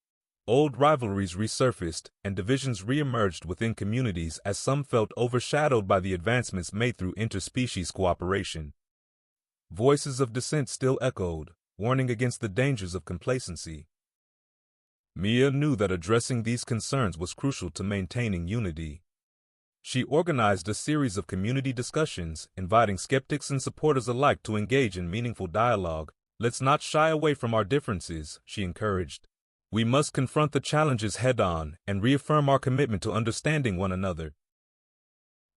Old rivalries resurfaced, and divisions re-emerged within communities as some felt overshadowed by the advancements made through interspecies cooperation. Voices of dissent still echoed, warning against the dangers of complacency. Mia knew that addressing these concerns was crucial to maintaining unity. She organized a series of community discussions, inviting skeptics and supporters alike to engage in meaningful dialogue. "Let's not shy away from our differences," she encouraged. "We must confront the challenges head-on and reaffirm our commitment to understanding one another."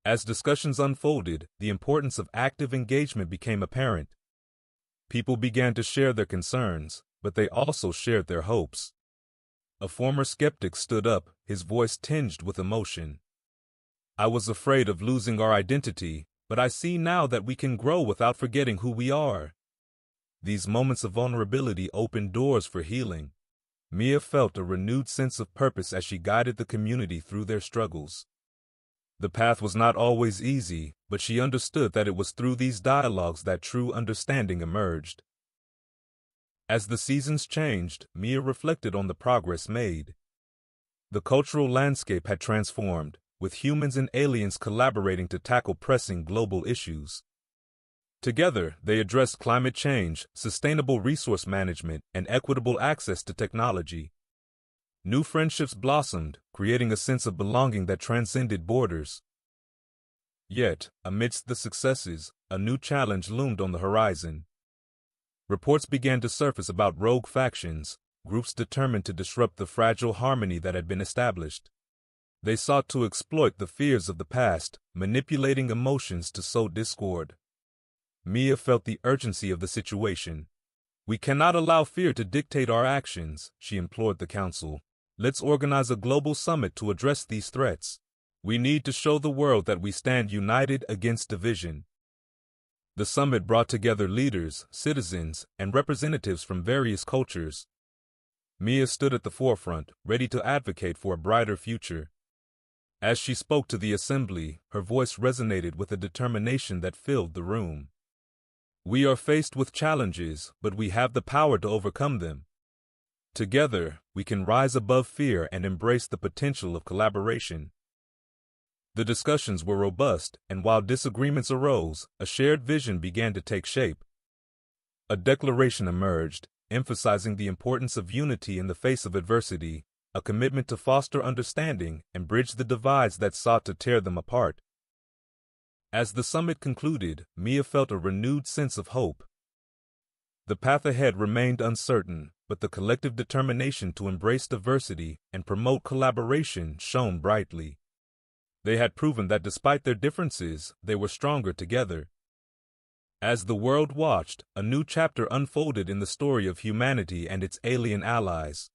As discussions unfolded, the importance of active engagement became apparent. People began to share their concerns, but they also shared their hopes. A former skeptic stood up, his voice tinged with emotion. "I was afraid of losing our identity, but I see now that we can grow without forgetting who we are." These moments of vulnerability opened doors for healing. Mia felt a renewed sense of purpose as she guided the community through their struggles. The path was not always easy, but she understood that it was through these dialogues that true understanding emerged. As the seasons changed, Mia reflected on the progress made. The cultural landscape had transformed, with humans and aliens collaborating to tackle pressing global issues. Together, they addressed climate change, sustainable resource management, and equitable access to technology. New friendships blossomed, creating a sense of belonging that transcended borders. Yet, amidst the successes, a new challenge loomed on the horizon. Reports began to surface about rogue factions, groups determined to disrupt the fragile harmony that had been established. They sought to exploit the fears of the past, manipulating emotions to sow discord. Mia felt the urgency of the situation. "We cannot allow fear to dictate our actions," she implored the council. "Let's organize a global summit to address these threats. We need to show the world that we stand united against division." The summit brought together leaders, citizens, and representatives from various cultures. Mia stood at the forefront, ready to advocate for a brighter future. As she spoke to the assembly, her voice resonated with a determination that filled the room. "We are faced with challenges, but we have the power to overcome them. Together, we can rise above fear and embrace the potential of collaboration." The discussions were robust, and while disagreements arose, a shared vision began to take shape. A declaration emerged, emphasizing the importance of unity in the face of adversity, a commitment to foster understanding and bridge the divides that sought to tear them apart. As the summit concluded, Mia felt a renewed sense of hope. The path ahead remained uncertain, but the collective determination to embrace diversity and promote collaboration shone brightly. They had proven that despite their differences, they were stronger together. As the world watched, a new chapter unfolded in the story of humanity and its alien allies.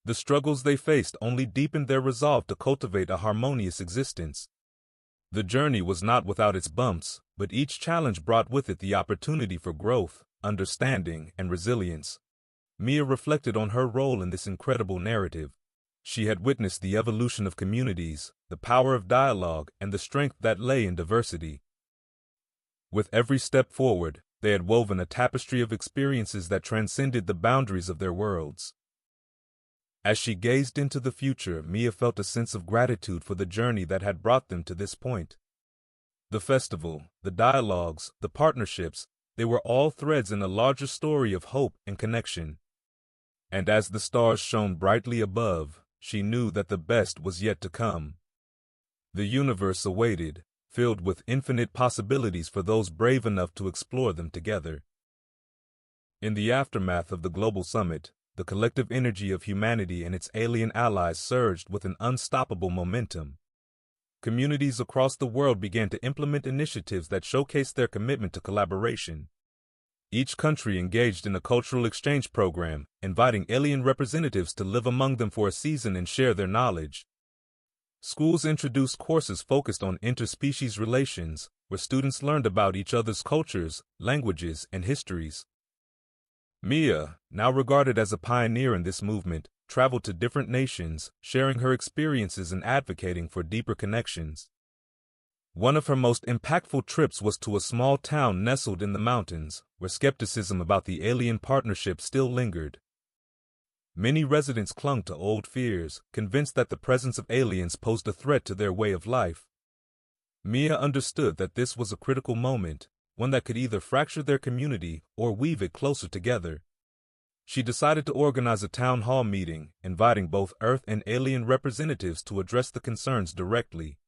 The struggles they faced only deepened their resolve to cultivate a harmonious existence. The journey was not without its bumps, but each challenge brought with it the opportunity for growth, understanding, and resilience. Mia reflected on her role in this incredible narrative. She had witnessed the evolution of communities, the power of dialogue, and the strength that lay in diversity. With every step forward, they had woven a tapestry of experiences that transcended the boundaries of their worlds. As she gazed into the future, Mia felt a sense of gratitude for the journey that had brought them to this point. The festival, the dialogues, the partnerships, they were all threads in a larger story of hope and connection. And as the stars shone brightly above, she knew that the best was yet to come. The universe awaited, filled with infinite possibilities for those brave enough to explore them together. In the aftermath of the global summit, the collective energy of humanity and its alien allies surged with an unstoppable momentum. Communities across the world began to implement initiatives that showcased their commitment to collaboration. Each country engaged in a cultural exchange program, inviting alien representatives to live among them for a season and share their knowledge. Schools introduced courses focused on interspecies relations, where students learned about each other's cultures, languages, and histories. Mia, now regarded as a pioneer in this movement, traveled to different nations, sharing her experiences and advocating for deeper connections. One of her most impactful trips was to a small town nestled in the mountains, where skepticism about the alien partnership still lingered. Many residents clung to old fears, convinced that the presence of aliens posed a threat to their way of life. Mia understood that this was a critical moment, one that could either fracture their community or weave it closer together. She decided to organize a town hall meeting, inviting both Earth and alien representatives to address the concerns directly.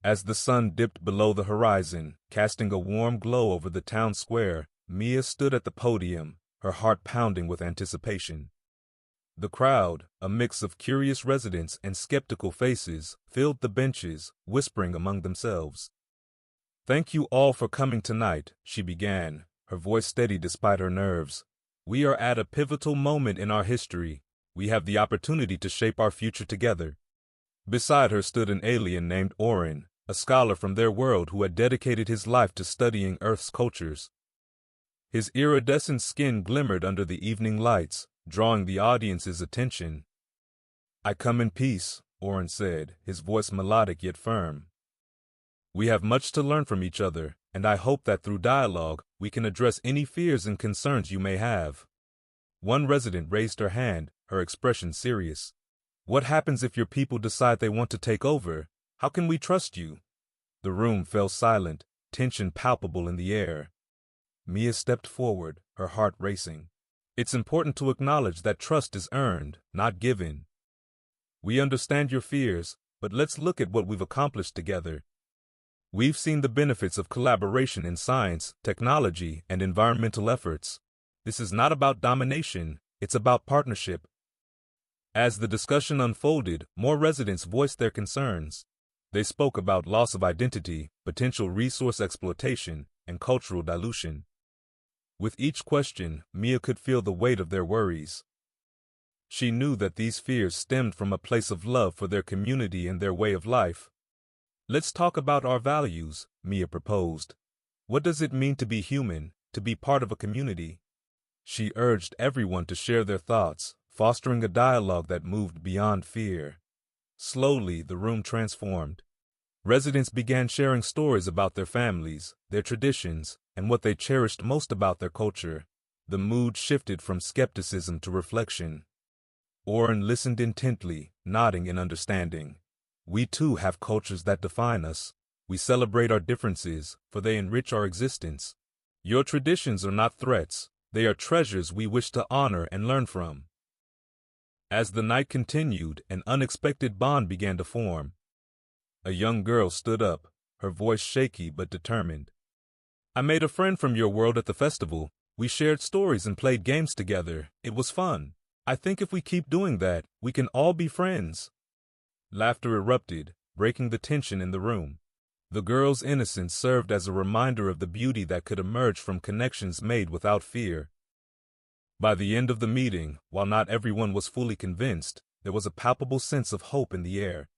As the sun dipped below the horizon, casting a warm glow over the town square, Mia stood at the podium, her heart pounding with anticipation. The crowd, a mix of curious residents and skeptical faces, filled the benches, whispering among themselves. "Thank you all for coming tonight," she began, her voice steady despite her nerves. "We are at a pivotal moment in our history. We have the opportunity to shape our future together." Beside her stood an alien named Orin, a scholar from their world who had dedicated his life to studying Earth's cultures. His iridescent skin glimmered under the evening lights, drawing the audience's attention. "I come in peace," Orin said, his voice melodic yet firm. "We have much to learn from each other, and I hope that through dialogue, we can address any fears and concerns you may have." One resident raised her hand, her expression serious. "What happens if your people decide they want to take over? How can we trust you?" The room fell silent, tension palpable in the air. Mia stepped forward, her heart racing. "It's important to acknowledge that trust is earned, not given. We understand your fears, but let's look at what we've accomplished together. We've seen the benefits of collaboration in science, technology, and environmental efforts. This is not about domination, it's about partnership." As the discussion unfolded, more residents voiced their concerns. They spoke about loss of identity, potential resource exploitation, and cultural dilution. With each question, Mia could feel the weight of their worries. She knew that these fears stemmed from a place of love for their community and their way of life. "Let's talk about our values," Mia proposed. "What does it mean to be human, to be part of a community?" She urged everyone to share their thoughts, fostering a dialogue that moved beyond fear. Slowly, the room transformed. Residents began sharing stories about their families, their traditions, and what they cherished most about their culture. The mood shifted from skepticism to reflection. Orin listened intently, nodding in understanding. "We too have cultures that define us. We celebrate our differences, for they enrich our existence. Your traditions are not threats, they are treasures we wish to honor and learn from." As the night continued, an unexpected bond began to form. A young girl stood up, her voice shaky but determined. "I made a friend from your world at the festival. We shared stories and played games together. It was fun. I think if we keep doing that, we can all be friends." Laughter erupted, breaking the tension in the room. The girl's innocence served as a reminder of the beauty that could emerge from connections made without fear. By the end of the meeting, while not everyone was fully convinced, there was a palpable sense of hope in the air.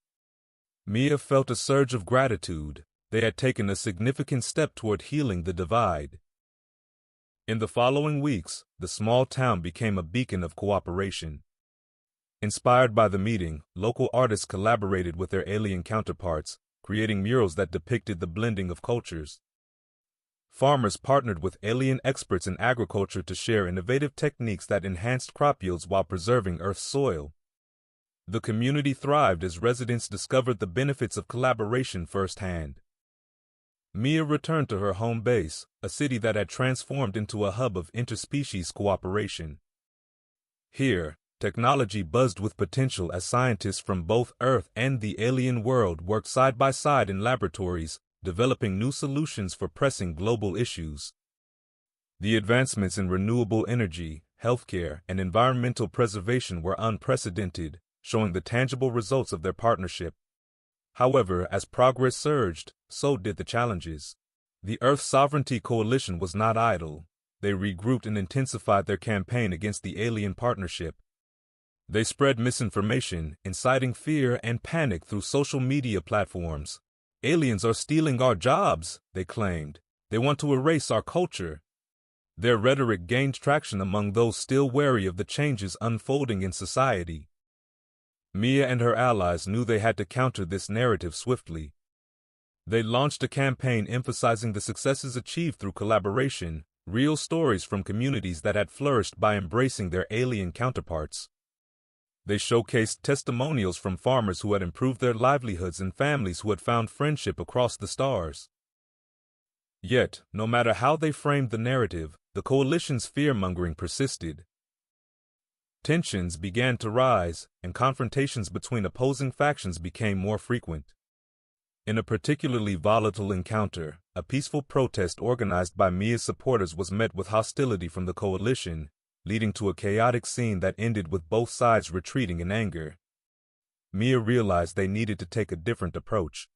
Mia felt a surge of gratitude. They had taken a significant step toward healing the divide. In the following weeks, the small town became a beacon of cooperation. Inspired by the meeting, local artists collaborated with their alien counterparts, creating murals that depicted the blending of cultures. Farmers partnered with alien experts in agriculture to share innovative techniques that enhanced crop yields while preserving Earth's soil. The community thrived as residents discovered the benefits of collaboration firsthand. Mia returned to her home base, a city that had transformed into a hub of interspecies cooperation. Here, technology buzzed with potential as scientists from both Earth and the alien world worked side by side in laboratories, developing new solutions for pressing global issues. The advancements in renewable energy, healthcare, and environmental preservation were unprecedented, showing the tangible results of their partnership. However, as progress surged, so did the challenges. The Earth Sovereignty Coalition was not idle. They regrouped and intensified their campaign against the alien partnership. They spread misinformation, inciting fear and panic through social media platforms. Aliens are stealing our jobs, they claimed. They want to erase our culture. Their rhetoric gained traction among those still wary of the changes unfolding in society. Mia and her allies knew they had to counter this narrative swiftly. They launched a campaign emphasizing the successes achieved through collaboration, real stories from communities that had flourished by embracing their alien counterparts. They showcased testimonials from farmers who had improved their livelihoods and families who had found friendship across the stars. Yet, no matter how they framed the narrative, the coalition's fear-mongering persisted. Tensions began to rise, and confrontations between opposing factions became more frequent. In a particularly volatile encounter, a peaceful protest organized by Mia's supporters was met with hostility from the coalition, leading to a chaotic scene that ended with both sides retreating in anger. Mia realized they needed to take a different approach.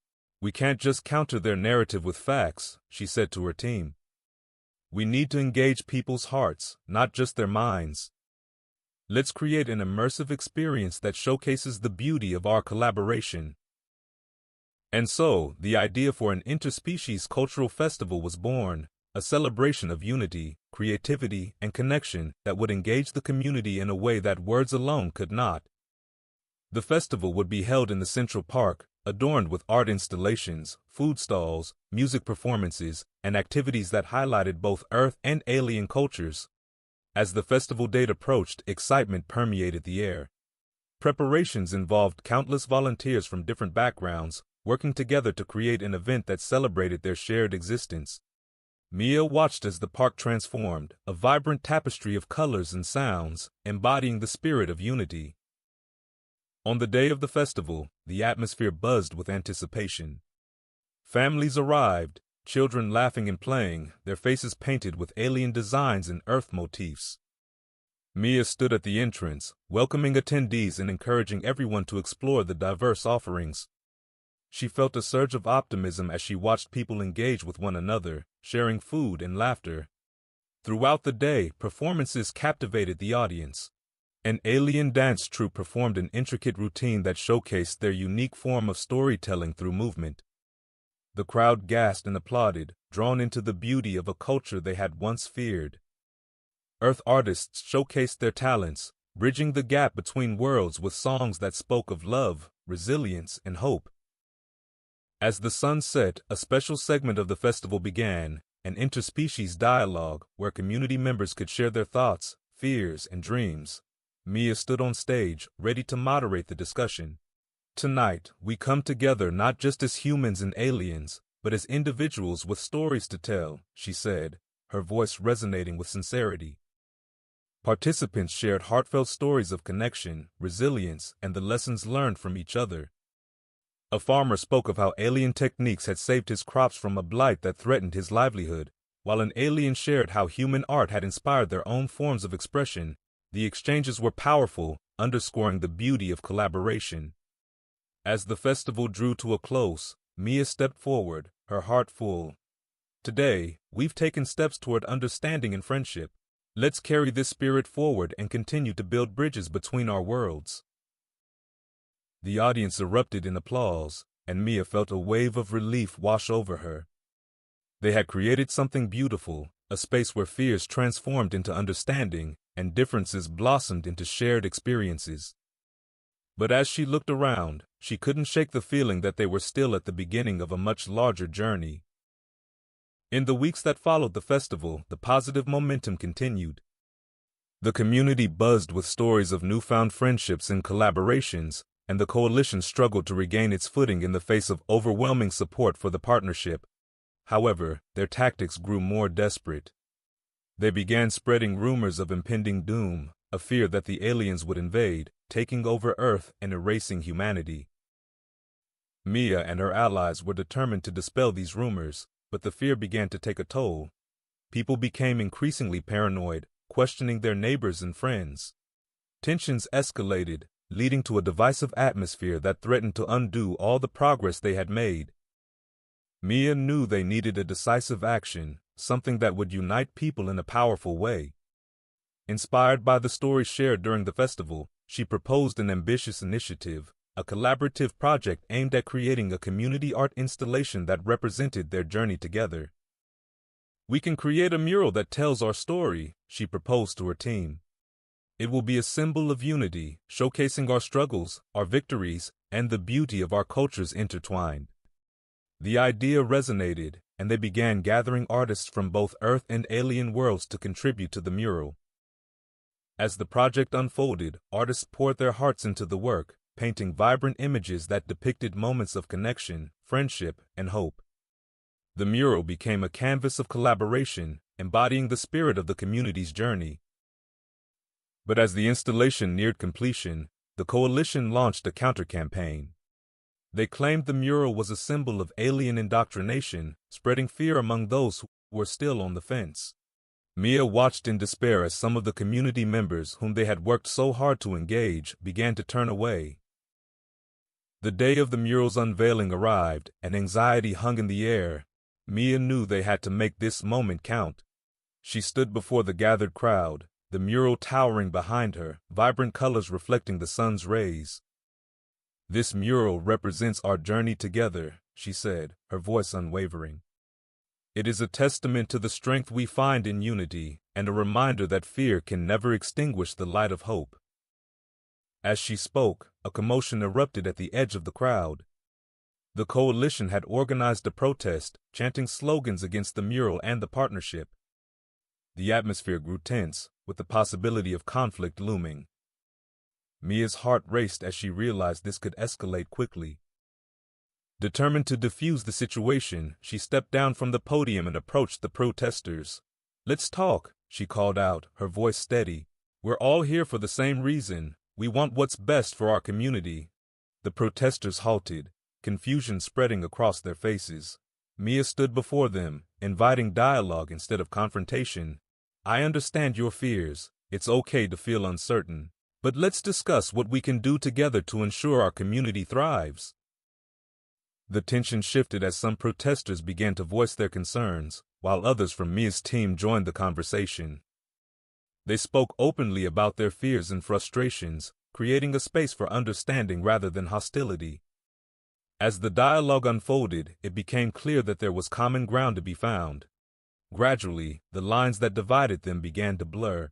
"We can't just counter their narrative with facts," she said to her team. "We need to engage people's hearts, not just their minds. Let's create an immersive experience that showcases the beauty of our collaboration." And so, the idea for an interspecies cultural festival was born, a celebration of unity, creativity, and connection that would engage the community in a way that words alone could not. The festival would be held in the Central Park, adorned with art installations, food stalls, music performances, and activities that highlighted both Earth and alien cultures. As the festival date approached, excitement permeated the air. Preparations involved countless volunteers from different backgrounds, working together to create an event that celebrated their shared existence. Mia watched as the park transformed, a vibrant tapestry of colors and sounds, embodying the spirit of unity. On the day of the festival, the atmosphere buzzed with anticipation. Families arrived, children laughing and playing, their faces painted with alien designs and Earth motifs. Mia stood at the entrance, welcoming attendees and encouraging everyone to explore the diverse offerings. She felt a surge of optimism as she watched people engage with one another, sharing food and laughter. Throughout the day, performances captivated the audience. An alien dance troupe performed an intricate routine that showcased their unique form of storytelling through movement. The crowd gasped and applauded, drawn into the beauty of a culture they had once feared. Earth artists showcased their talents, bridging the gap between worlds with songs that spoke of love, resilience, and hope. As the sun set, a special segment of the festival began, an interspecies dialogue where community members could share their thoughts, fears, and dreams. Mia stood on stage, ready to moderate the discussion. "Tonight, we come together not just as humans and aliens, but as individuals with stories to tell," she said, her voice resonating with sincerity. Participants shared heartfelt stories of connection, resilience, and the lessons learned from each other. A farmer spoke of how alien techniques had saved his crops from a blight that threatened his livelihood, while an alien shared how human art had inspired their own forms of expression. The exchanges were powerful, underscoring the beauty of collaboration. As the festival drew to a close, Mia stepped forward, her heart full. "Today, we've taken steps toward understanding and friendship. Let's carry this spirit forward and continue to build bridges between our worlds." The audience erupted in applause, and Mia felt a wave of relief wash over her. They had created something beautiful, a space where fears transformed into understanding, and differences blossomed into shared experiences. But as she looked around, she couldn't shake the feeling that they were still at the beginning of a much larger journey. In the weeks that followed the festival, the positive momentum continued. The community buzzed with stories of newfound friendships and collaborations, and the coalition struggled to regain its footing in the face of overwhelming support for the partnership. However, their tactics grew more desperate. They began spreading rumors of impending doom, a fear that the aliens would invade, taking over Earth and erasing humanity. Mia and her allies were determined to dispel these rumors, but the fear began to take a toll. People became increasingly paranoid, questioning their neighbors and friends. Tensions escalated, leading to a divisive atmosphere that threatened to undo all the progress they had made. Mia knew they needed a decisive action, something that would unite people in a powerful way. Inspired by the stories shared during the festival, she proposed an ambitious initiative, a collaborative project aimed at creating a community art installation that represented their journey together. "We can create a mural that tells our story," she proposed to her team. "It will be a symbol of unity, showcasing our struggles, our victories, and the beauty of our cultures intertwined." The idea resonated, and they began gathering artists from both Earth and alien worlds to contribute to the mural. As the project unfolded, artists poured their hearts into the work, painting vibrant images that depicted moments of connection, friendship, and hope. The mural became a canvas of collaboration, embodying the spirit of the community's journey. But as the installation neared completion, the coalition launched a counter-campaign. They claimed the mural was a symbol of alien indoctrination, spreading fear among those who were still on the fence. Mia watched in despair as some of the community members whom they had worked so hard to engage began to turn away. The day of the mural's unveiling arrived, and anxiety hung in the air. Mia knew they had to make this moment count. She stood before the gathered crowd, the mural towering behind her, vibrant colors reflecting the sun's rays. "This mural represents our journey together," she said, her voice unwavering. "It is a testament to the strength we find in unity, and a reminder that fear can never extinguish the light of hope." As she spoke, a commotion erupted at the edge of the crowd. The coalition had organized a protest, chanting slogans against the mural and the partnership. The atmosphere grew tense, with the possibility of conflict looming. Mia's heart raced as she realized this could escalate quickly. Determined to defuse the situation, she stepped down from the podium and approached the protesters. "Let's talk," she called out, her voice steady. "We're all here for the same reason. We want what's best for our community." The protesters halted, confusion spreading across their faces. Mia stood before them, inviting dialogue instead of confrontation. "I understand your fears. It's okay to feel uncertain. But let's discuss what we can do together to ensure our community thrives." The tension shifted as some protesters began to voice their concerns, while others from Mia's team joined the conversation. They spoke openly about their fears and frustrations, creating a space for understanding rather than hostility. As the dialogue unfolded, it became clear that there was common ground to be found. Gradually, the lines that divided them began to blur.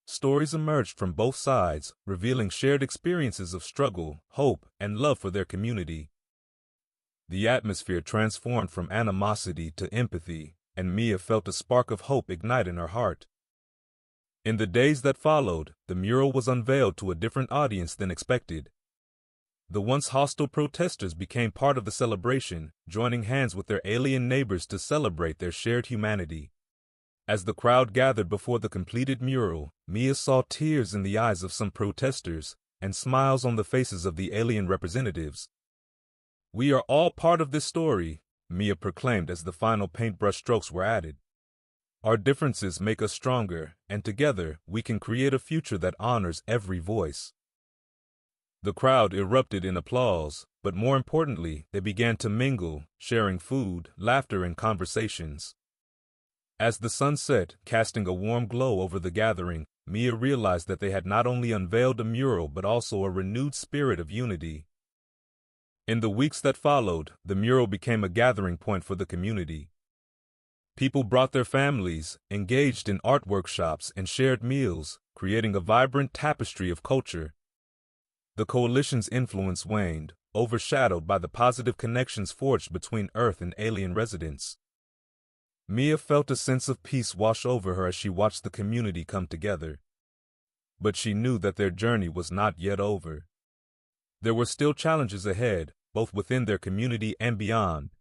Stories emerged from both sides, revealing shared experiences of struggle, hope, and love for their community. The atmosphere transformed from animosity to empathy, and Mia felt a spark of hope ignite in her heart. In the days that followed, the mural was unveiled to a different audience than expected. The once hostile protesters became part of the celebration, joining hands with their alien neighbors to celebrate their shared humanity. As the crowd gathered before the completed mural, Mia saw tears in the eyes of some protesters and smiles on the faces of the alien representatives. "We are all part of this story," Mia proclaimed as the final paintbrush strokes were added. "Our differences make us stronger, and together we can create a future that honors every voice." The crowd erupted in applause, but more importantly, they began to mingle, sharing food, laughter, and conversations. As the sun set, casting a warm glow over the gathering, Mia realized that they had not only unveiled a mural but also a renewed spirit of unity. In the weeks that followed, the mural became a gathering point for the community. People brought their families, engaged in art workshops, and shared meals, creating a vibrant tapestry of culture. The coalition's influence waned, overshadowed by the positive connections forged between Earth and alien residents. Mia felt a sense of peace wash over her as she watched the community come together. But she knew that their journey was not yet over. There were still challenges ahead, both within their community and beyond.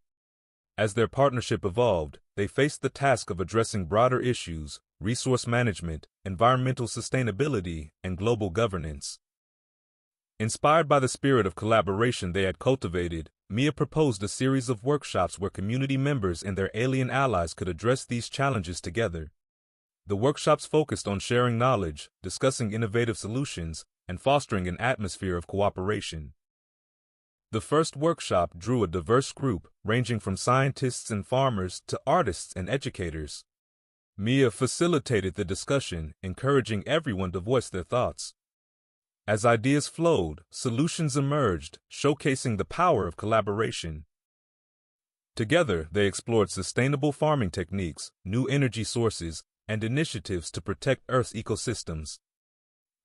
As their partnership evolved, they faced the task of addressing broader issues, resource management, environmental sustainability, and global governance. Inspired by the spirit of collaboration they had cultivated, Mia proposed a series of workshops where community members and their alien allies could address these challenges together. The workshops focused on sharing knowledge, discussing innovative solutions, and fostering an atmosphere of cooperation. The first workshop drew a diverse group, ranging from scientists and farmers to artists and educators. Mia facilitated the discussion, encouraging everyone to voice their thoughts. As ideas flowed, solutions emerged, showcasing the power of collaboration. Together, they explored sustainable farming techniques, new energy sources, and initiatives to protect Earth's ecosystems.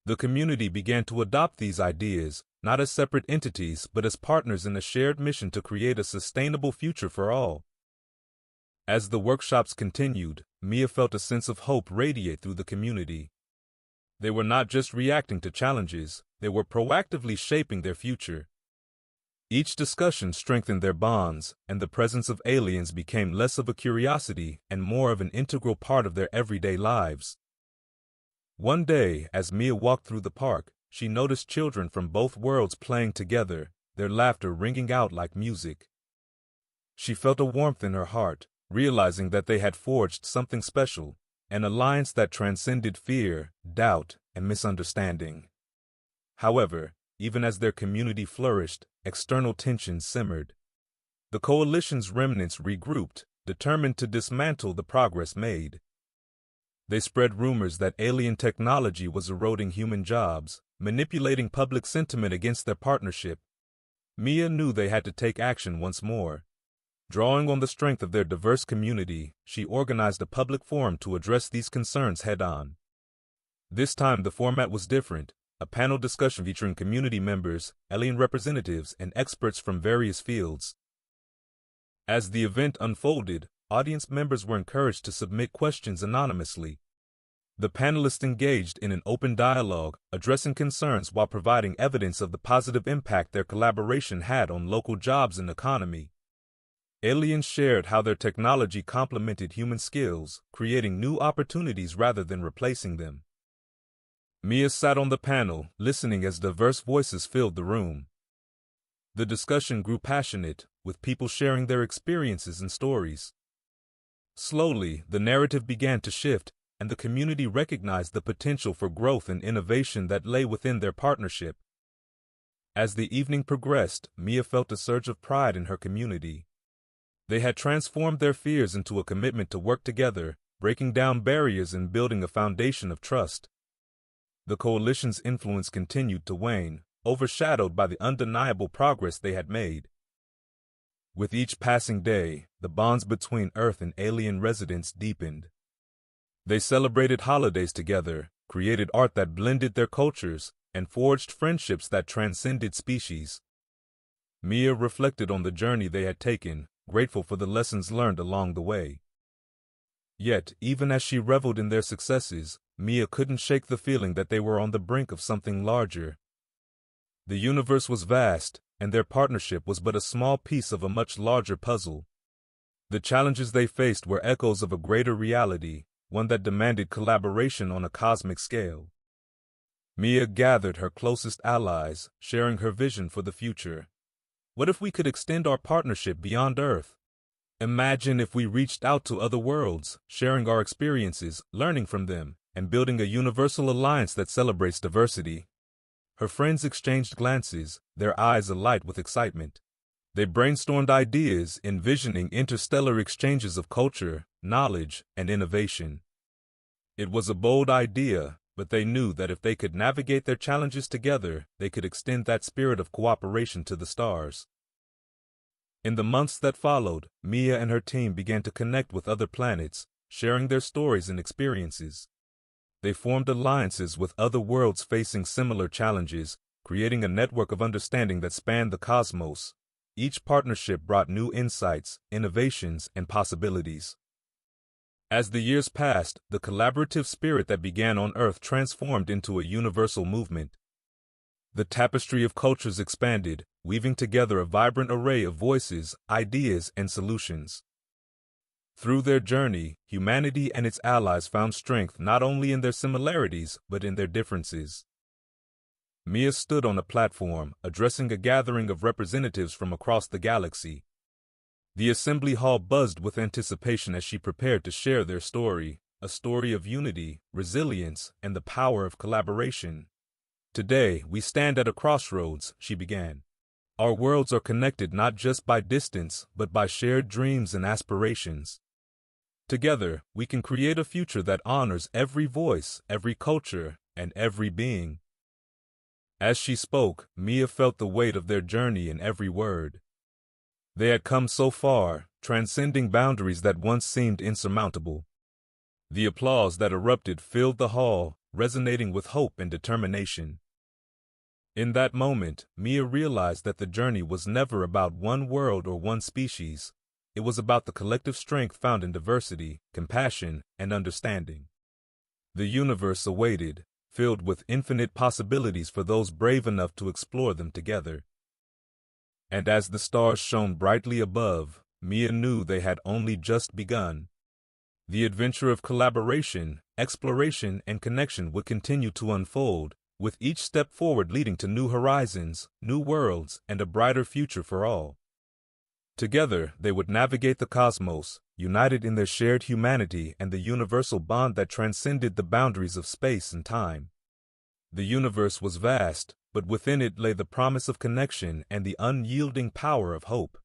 The community began to adopt these ideas, not as separate entities but as partners in a shared mission to create a sustainable future for all. As the workshops continued, Mia felt a sense of hope radiate through the community. They were not just reacting to challenges, they were proactively shaping their future. Each discussion strengthened their bonds, and the presence of aliens became less of a curiosity and more of an integral part of their everyday lives. One day, as Mia walked through the park, she noticed children from both worlds playing together, their laughter ringing out like music. She felt a warmth in her heart, realizing that they had forged something special, an alliance that transcended fear, doubt, and misunderstanding. However, even as their community flourished, external tensions simmered. The coalition's remnants regrouped, determined to dismantle the progress made. They spread rumors that alien technology was eroding human jobs, manipulating public sentiment against their partnership. Mia knew they had to take action once more. Drawing on the strength of their diverse community, she organized a public forum to address these concerns head-on. This time the format was different, a panel discussion featuring community members, alien representatives, and experts from various fields. As the event unfolded, audience members were encouraged to submit questions anonymously. The panelists engaged in an open dialogue, addressing concerns while providing evidence of the positive impact their collaboration had on local jobs and economy. Aliens shared how their technology complemented human skills, creating new opportunities rather than replacing them. Mia sat on the panel, listening as diverse voices filled the room. The discussion grew passionate, with people sharing their experiences and stories. Slowly, the narrative began to shift, and the community recognized the potential for growth and innovation that lay within their partnership. As the evening progressed, Mia felt a surge of pride in her community. They had transformed their fears into a commitment to work together, breaking down barriers and building a foundation of trust. The coalition's influence continued to wane, overshadowed by the undeniable progress they had made. With each passing day, the bonds between Earth and alien residents deepened. They celebrated holidays together, created art that blended their cultures, and forged friendships that transcended species. Mia reflected on the journey they had taken, grateful for the lessons learned along the way. Yet, even as she reveled in their successes, Mia couldn't shake the feeling that they were on the brink of something larger. The universe was vast, and their partnership was but a small piece of a much larger puzzle. The challenges they faced were echoes of a greater reality, one that demanded collaboration on a cosmic scale. Mia gathered her closest allies, sharing her vision for the future. What if we could extend our partnership beyond Earth? Imagine if we reached out to other worlds, sharing our experiences, learning from them, and building a universal alliance that celebrates diversity. Her friends exchanged glances, their eyes alight with excitement. They brainstormed ideas, envisioning interstellar exchanges of culture, knowledge, and innovation. It was a bold idea, but they knew that if they could navigate their challenges together, they could extend that spirit of cooperation to the stars. In the months that followed, Mia and her team began to connect with other planets, sharing their stories and experiences. They formed alliances with other worlds facing similar challenges, creating a network of understanding that spanned the cosmos. Each partnership brought new insights, innovations, and possibilities. As the years passed, the collaborative spirit that began on Earth transformed into a universal movement. The tapestry of cultures expanded, weaving together a vibrant array of voices, ideas, and solutions. Through their journey, humanity and its allies found strength not only in their similarities, but in their differences. Mia stood on a platform, addressing a gathering of representatives from across the galaxy. The assembly hall buzzed with anticipation as she prepared to share their story, a story of unity, resilience, and the power of collaboration. Today, we stand at a crossroads, she began. Our worlds are connected not just by distance, but by shared dreams and aspirations. Together, we can create a future that honors every voice, every culture, and every being. As she spoke, Mia felt the weight of their journey in every word. They had come so far, transcending boundaries that once seemed insurmountable. The applause that erupted filled the hall, resonating with hope and determination. In that moment, Mia realized that the journey was never about one world or one species. It was about the collective strength found in diversity, compassion, and understanding. The universe awaited, filled with infinite possibilities for those brave enough to explore them together. And as the stars shone brightly above, Mia knew they had only just begun. The adventure of collaboration, exploration, and connection would continue to unfold, with each step forward leading to new horizons, new worlds, and a brighter future for all. Together, they would navigate the cosmos, united in their shared humanity and the universal bond that transcended the boundaries of space and time. The universe was vast, but within it lay the promise of connection and the unyielding power of hope.